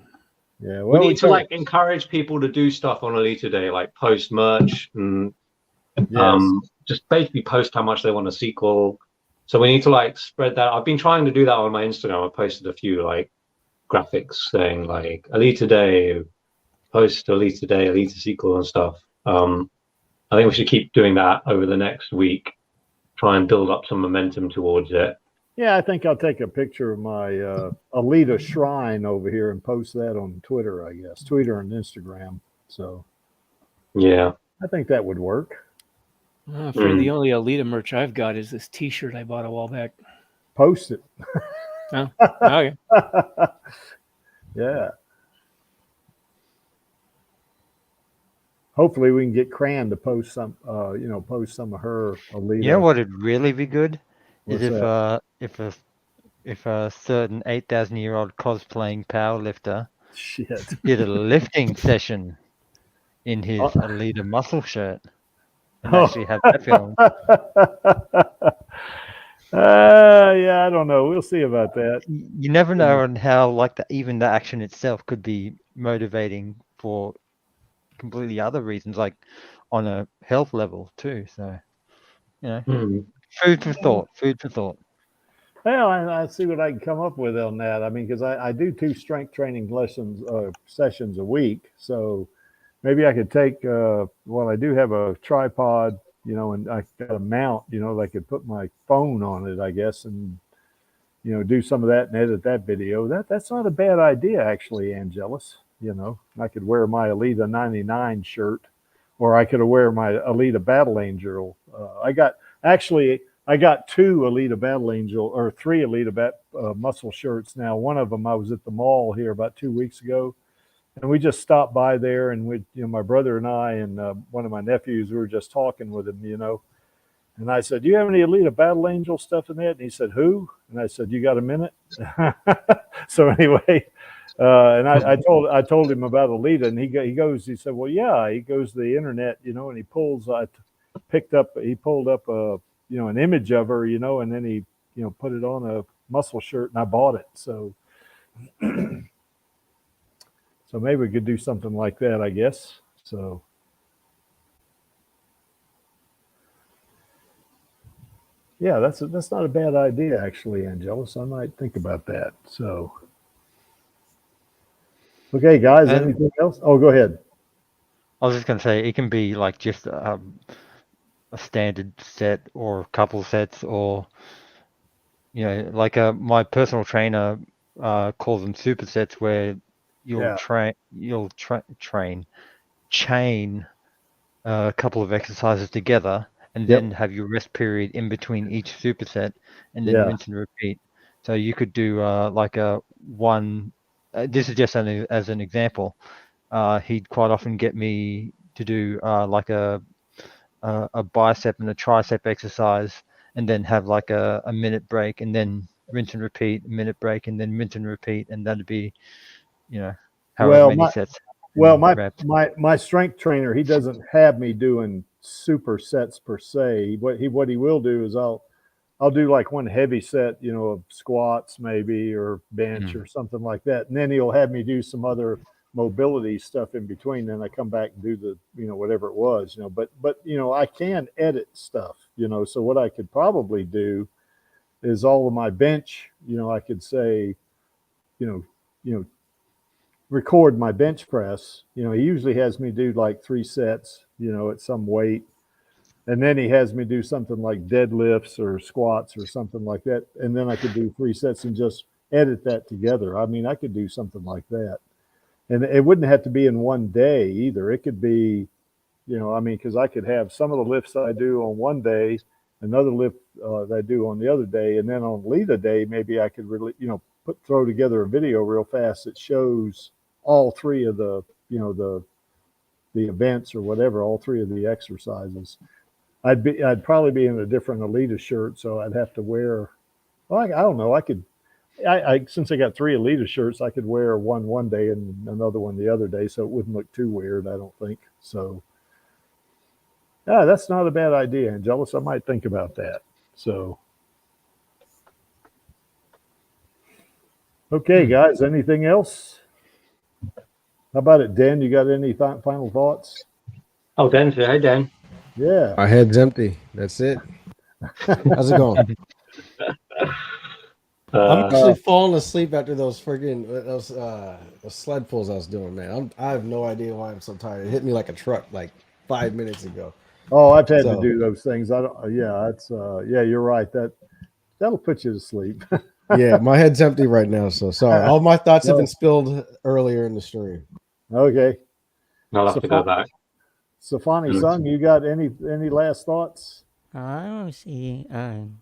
Yeah, We well, need to like encourage people to do stuff on Alita Day, like post merch and just basically post how much they want a sequel. So we need to like spread that. I've been trying to do that on my Instagram. I posted a few like graphics saying like Alita Day, post Alita Day, Alita sequel and stuff. I think we should keep doing that over the next week. Try and build up some momentum towards it. Yeah, I think I'll take a picture of my Alita shrine over here and post that on Twitter, I guess. Twitter and Instagram. So yeah, I think that would work. I'm afraid the only Alita merch I've got is this T-shirt I bought a while back. Post it. Oh, okay. Yeah. Hopefully we can get Cran to post some post some of her Alita. You know what would really be good What's is that? if a certain 8,000-year-old cosplaying powerlifter Shit. did a lifting session in his Alita muscle shirt and Oh. actually have that film. Yeah, I don't know. We'll see about that. You never know on how like even the action itself could be motivating for completely other reasons, like on a health level too. So, you know, food for thought. Food for thought. Well, I see what I can come up with on that. I mean, because I do 2 strength training sessions a week, so maybe I could take. Well, I do have a tripod, and I got a mount, that I could put my phone on it, I guess, and do some of that and edit that video. That's not a bad idea, actually, Angelus. I could wear my Alita 99 shirt, or I could wear my Alita Battle Angel. I got 2 Alita Battle Angel, or 3 Alita muscle shirts now. One of them I was at the mall here about 2 weeks ago, and we just stopped by there, and my brother and I and one of my nephews, we were just talking with him, and I said, "Do you have any Alita Battle Angel stuff in that?" And he said, "Who?" And I said, "You got a minute?" So anyway. And I told him about Alita, and he said, "Well, yeah." He goes to the internet, and he pulled up an image of her, and then he put it on a muscle shirt, and I bought it. So so maybe we could do something like that, I guess. So yeah, that's not a bad idea, actually, Angelus. I might think about that. So okay, guys, anything else? Oh, go ahead. I was just going to say, it can be like just a standard set or a couple sets, or, like my personal trainer calls them supersets, where you'll chain a couple of exercises together, and then have your rest period in between each superset, and then rinse and repeat. So you could do like a one. This is just as an example. He'd quite often get me to do like a bicep and a tricep exercise, and then have like a minute break, and then rinse and repeat, a minute break, and then rinse and repeat, and that'd be, however many sets. Well, my strength trainer, he doesn't have me doing super sets per se. What he will do is I'll do like one heavy set, of squats maybe, or bench or something like that, and then he'll have me do some other mobility stuff in between. Then I come back and do the whatever it was, but I can edit stuff, so what I could probably do is all of my bench, I could say, record my bench press. He usually has me do like 3 sets, at some weight. And then he has me do something like deadlifts or squats or something like that. And then I could do 3 sets and just edit that together. I mean, I could do something like that. And it wouldn't have to be in one day either. It could be, because I could have some of the lifts I do on one day, another lift that I do on the other day. And then on Alita Day, maybe I could really, throw together a video real fast that shows all 3 of the events or whatever, all 3 of the exercises. I'd probably be in a different Alita shirt, so I'd have to wear. Well, I don't know. Since I got 3 Alita shirts, I could wear one day and another one the other day, so it wouldn't look too weird. I don't think so. Yeah, that's not a bad idea, Angelus. I might think about that. So, okay, guys. Anything else? How about it, Dan? You got any final thoughts? Oh, Dan's here. Hey, Dan. Yeah. My head's empty. That's it. How's it going? I'm actually falling asleep after those friggin' those sled pulls I was doing, man. I have no idea why I'm so tired. It hit me like a truck like 5 minutes ago. Oh, I've had to do those things. I don't. Yeah, it's. Yeah, you're right. That'll put you to sleep. Yeah, my head's empty right now. So sorry. All my thoughts have been spilled earlier in the stream. Okay. I'll have to go back. Safani Sung, you got any last thoughts? I don't see and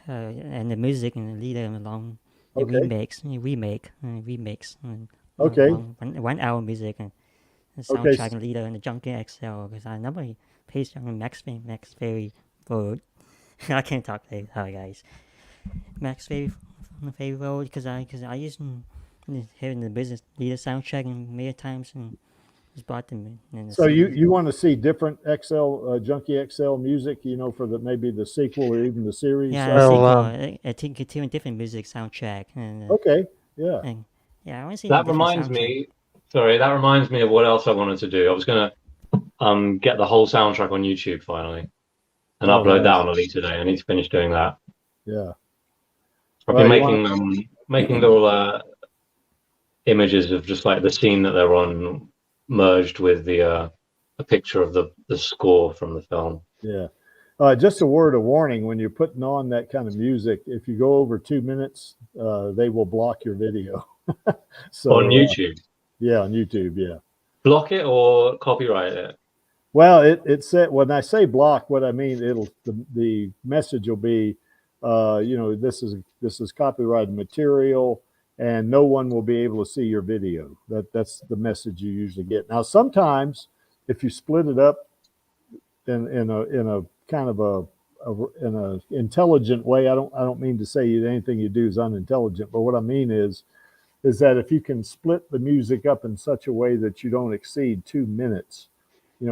the music and the leader along the remix. Okay. 1 hour music and the soundtrack and leader and the Junkie XL because I never placed on Max Ferry Road. I can't talk today, sorry guys. Max Ferry Road because I used to hearing the business leader soundtrack and many times and just bought them. So you want to see different XL Junkie XL music, for maybe the sequel or even the series? Yeah, I think it's even different music soundtrack. And, okay, yeah. And, yeah, I want to see that reminds me. Sorry, that reminds me of what else I wanted to do. I was gonna get the whole soundtrack on YouTube finally and upload that on Alita Day. I need to finish doing that. Yeah. I've been making little images of just like the scene that they're on merged with a picture of the score from the film. Yeah. Just a word of warning, when you're putting on that kind of music, if you go over 2 minutes, they will block your video. So on YouTube? Yeah, on YouTube, yeah. Block it or copyright it? Well, it said, when I say block, what I mean, the message will be, this is copyrighted material, and no one will be able to see your video. That's the message you usually get. Now, sometimes if you split it up in a kind of in a intelligent way, I don't mean to say anything you do is unintelligent, but what I mean is that if you can split the music up in such a way that you don't exceed 2 minutes,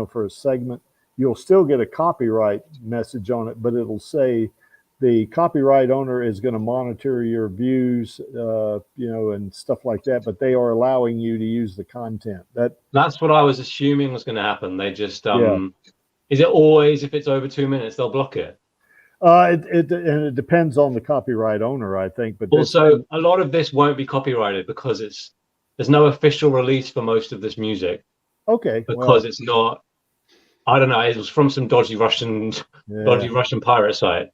for a segment, you'll still get a copyright message on it, but it'll say the copyright owner is going to monitor your views, and stuff like that, but they are allowing you to use the content. That's what I was assuming was going to happen. They just, is it always, if it's over 2 minutes, they'll block it? It depends on the copyright owner, I think. But also, a lot of this won't be copyrighted because there's no official release for most of this music. Okay. Because it's not. I don't know. It was from some dodgy Russian pirate site.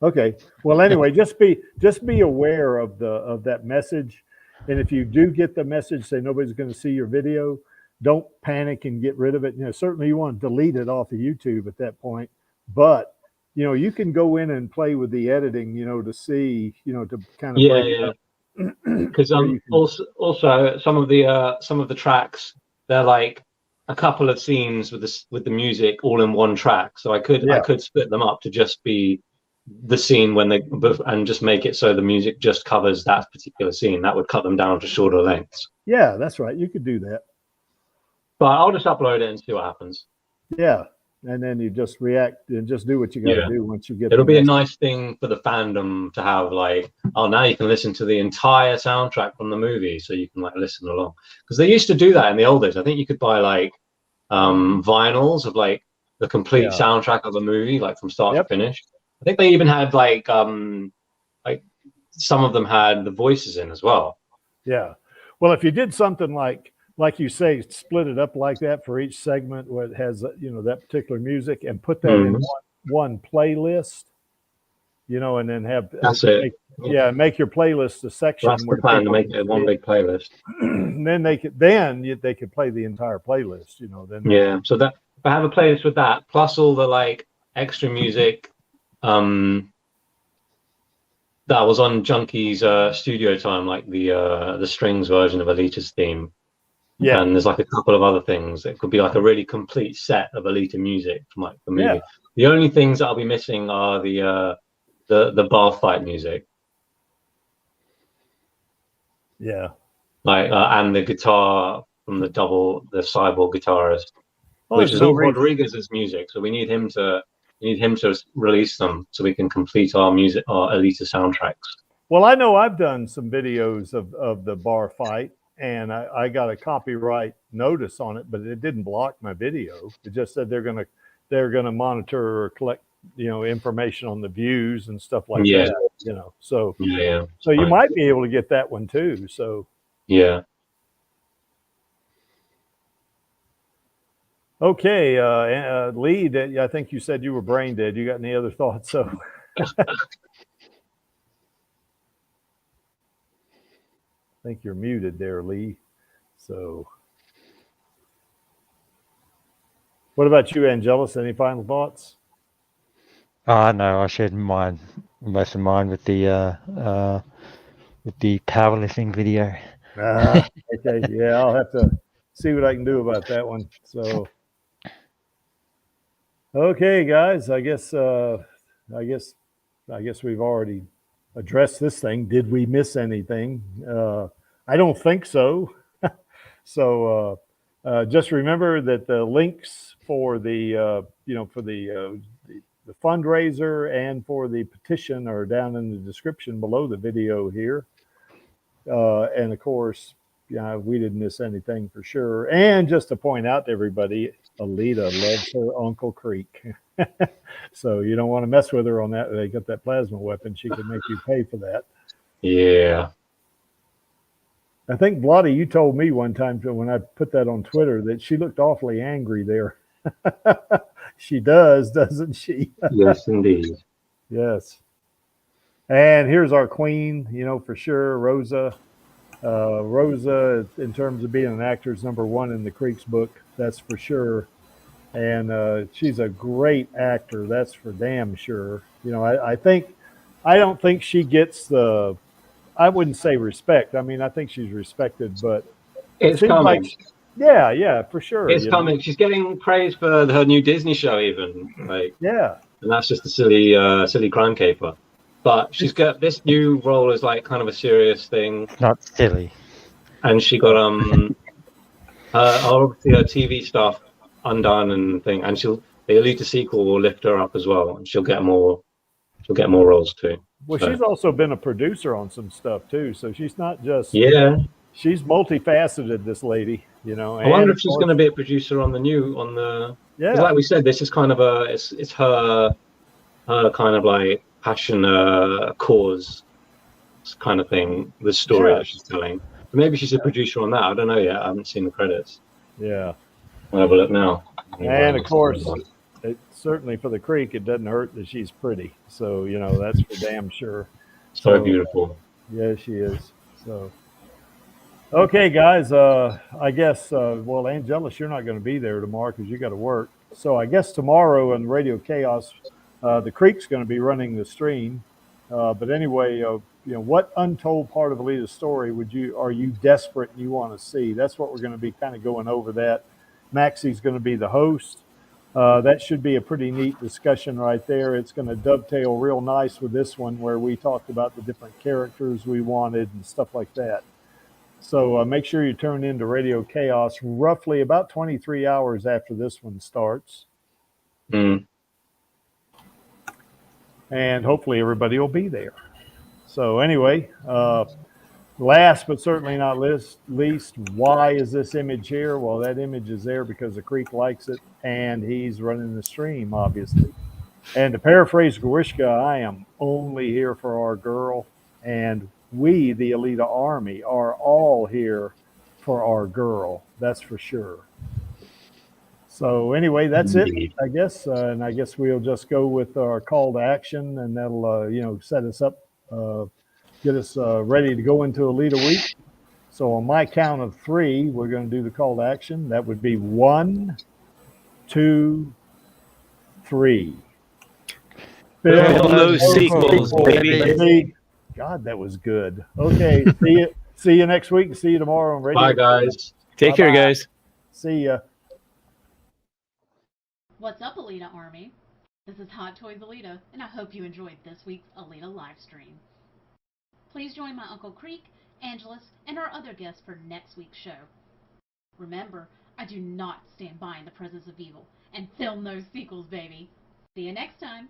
Okay. Well, anyway, just be aware of that message, and if you do get the message, say nobody's going to see your video, don't panic and get rid of it. Certainly you want to delete it off of YouTube at that point, but you can go in and play with the editing, to see, to kind of because also some of the tracks, they're like a couple of scenes with the music all in one track, so I could split them up to just be the scene and just make it so the music just covers that particular scene. That would cut them down to shorter lengths. Yeah, that's right. You could do that. But I'll just upload it and see what happens. Yeah. And then you just react and just do what you got to do once you get. It'll be a nice thing for the fandom to have, like, now you can listen to the entire soundtrack from the movie, so you can listen along. Because they used to do that in the old days. I think you could buy vinyls of the complete soundtrack of a movie, from start to finish. I think they even had some of them had the voices in as well. Yeah. Well, if you did something like you say, split it up like that for each segment where it has, that particular music, and put that in one playlist, and then have That's it. make your playlist a section. That's the plan, to make it one big playlist. And then they could play the entire playlist, then. Yeah. So that I have a playlist with that, plus all the like extra music that was on Junkie's studio time, like the strings version of Alita's theme. Yeah. And there's like a couple of other things. It could be like a really complete set of Alita music from like the movie. Yeah. The only things that I'll be missing are the bar fight music. Yeah. Like and the guitar from the cyborg guitarist, which is all Rodriguez's music. So we need him to release them so we can complete our Alita soundtracks. Well, I know I've done some videos of the bar fight, and I got a copyright notice on it, but it didn't block my video. It just said they're gonna monitor or collect information on the views and stuff like that. So so you might be able to get that one too. So yeah. Okay, Lee, I think you said you were brain dead. You got any other thoughts? So I think you're muted there, Lee. So what about you, Angelus? Any final thoughts? No, I shared most of mine with the powerlifting video. Okay, yeah, I'll have to see what I can do about that one. So, okay, guys, I guess we've already addressed this thing. Did we miss anything? I don't think so. So, just remember that the links for the the fundraiser and for the petition are down in the description below the video here. And of course, we didn't miss anything for sure. And just to point out to everybody, Alita loves her Uncle Creek. So you don't want to mess with her on that. They got that plasma weapon. She can make you pay for that. Yeah. I think, Bloody, you told me one time when I put that on Twitter that she looked awfully angry there. She does, doesn't she? Yes, indeed. Yes. And here's our queen, for sure, Rosa. Rosa, in terms of being an actor, is #1 in the Creeks book. That's for sure. And she's a great actor. That's for damn sure. I don't think she gets I wouldn't say respect. I mean, I think she's respected, but it's coming. Yeah, for sure. It's coming. She's getting praise for her new Disney show, even. Yeah. And that's just a silly crime caper. But she's got this new role as like kind of a serious thing. Not silly. And she got obviously her TV stuff undone and thing. And the Alita sequel will lift her up as well, and she'll get more roles too. Well, she's also been a producer on some stuff too, so she's not just she's multifaceted. This lady, I wonder if she's going to be a producer on like we said, this is kind of it's her kind of like passion cause kind of thing, the story that she's telling. Maybe she's a producer on that. I don't know yet. I haven't seen the credits. Yeah. I'll have a look now. And of course, certainly for the Creek, it doesn't hurt that she's pretty. So, that's for damn sure. So beautiful. Yeah, she is. So, okay, guys, I guess, Angelus, you're not going to be there tomorrow because you got to work. So I guess tomorrow on Radio Chaos, the Creek's going to be running the stream. But anyway, what untold part of Alita's story are you desperate and you want to see? That's what we're going to be kind of going over that. Maxie's going to be the host. That should be a pretty neat discussion right there. It's going to dovetail real nice with this one where we talked about the different characters we wanted and stuff like that. So make sure you turn into Radio Chaos roughly about 23 hours after this one starts. Mm. And hopefully everybody will be there. So anyway, last but certainly not least, why is this image here? Well, that image is there because the Creek likes it, and he's running the stream, obviously. And to paraphrase Grishka, I am only here for our girl, and we, the Alita Army, are all here for our girl. That's for sure. So anyway, that's it, Indeed. I guess. And I guess we'll just go with our call to action, and that'll, set us up, get us ready to go into Alita Week. So on my count of 3, we're going to do the call to action. That would be 1, 2, 3. Film those sequels, baby. God, that was good. Okay, see you next week. See you tomorrow on radio. Bye, guys. Take care, guys. See ya. What's up, Alita Army? This is Hot Toys Alita, and I hope you enjoyed this week's Alita Livestream. Please join my Uncle Creek, Angelus, and our other guests for next week's show. Remember, I do not stand by in the presence of evil, and film those sequels, baby. See you next time.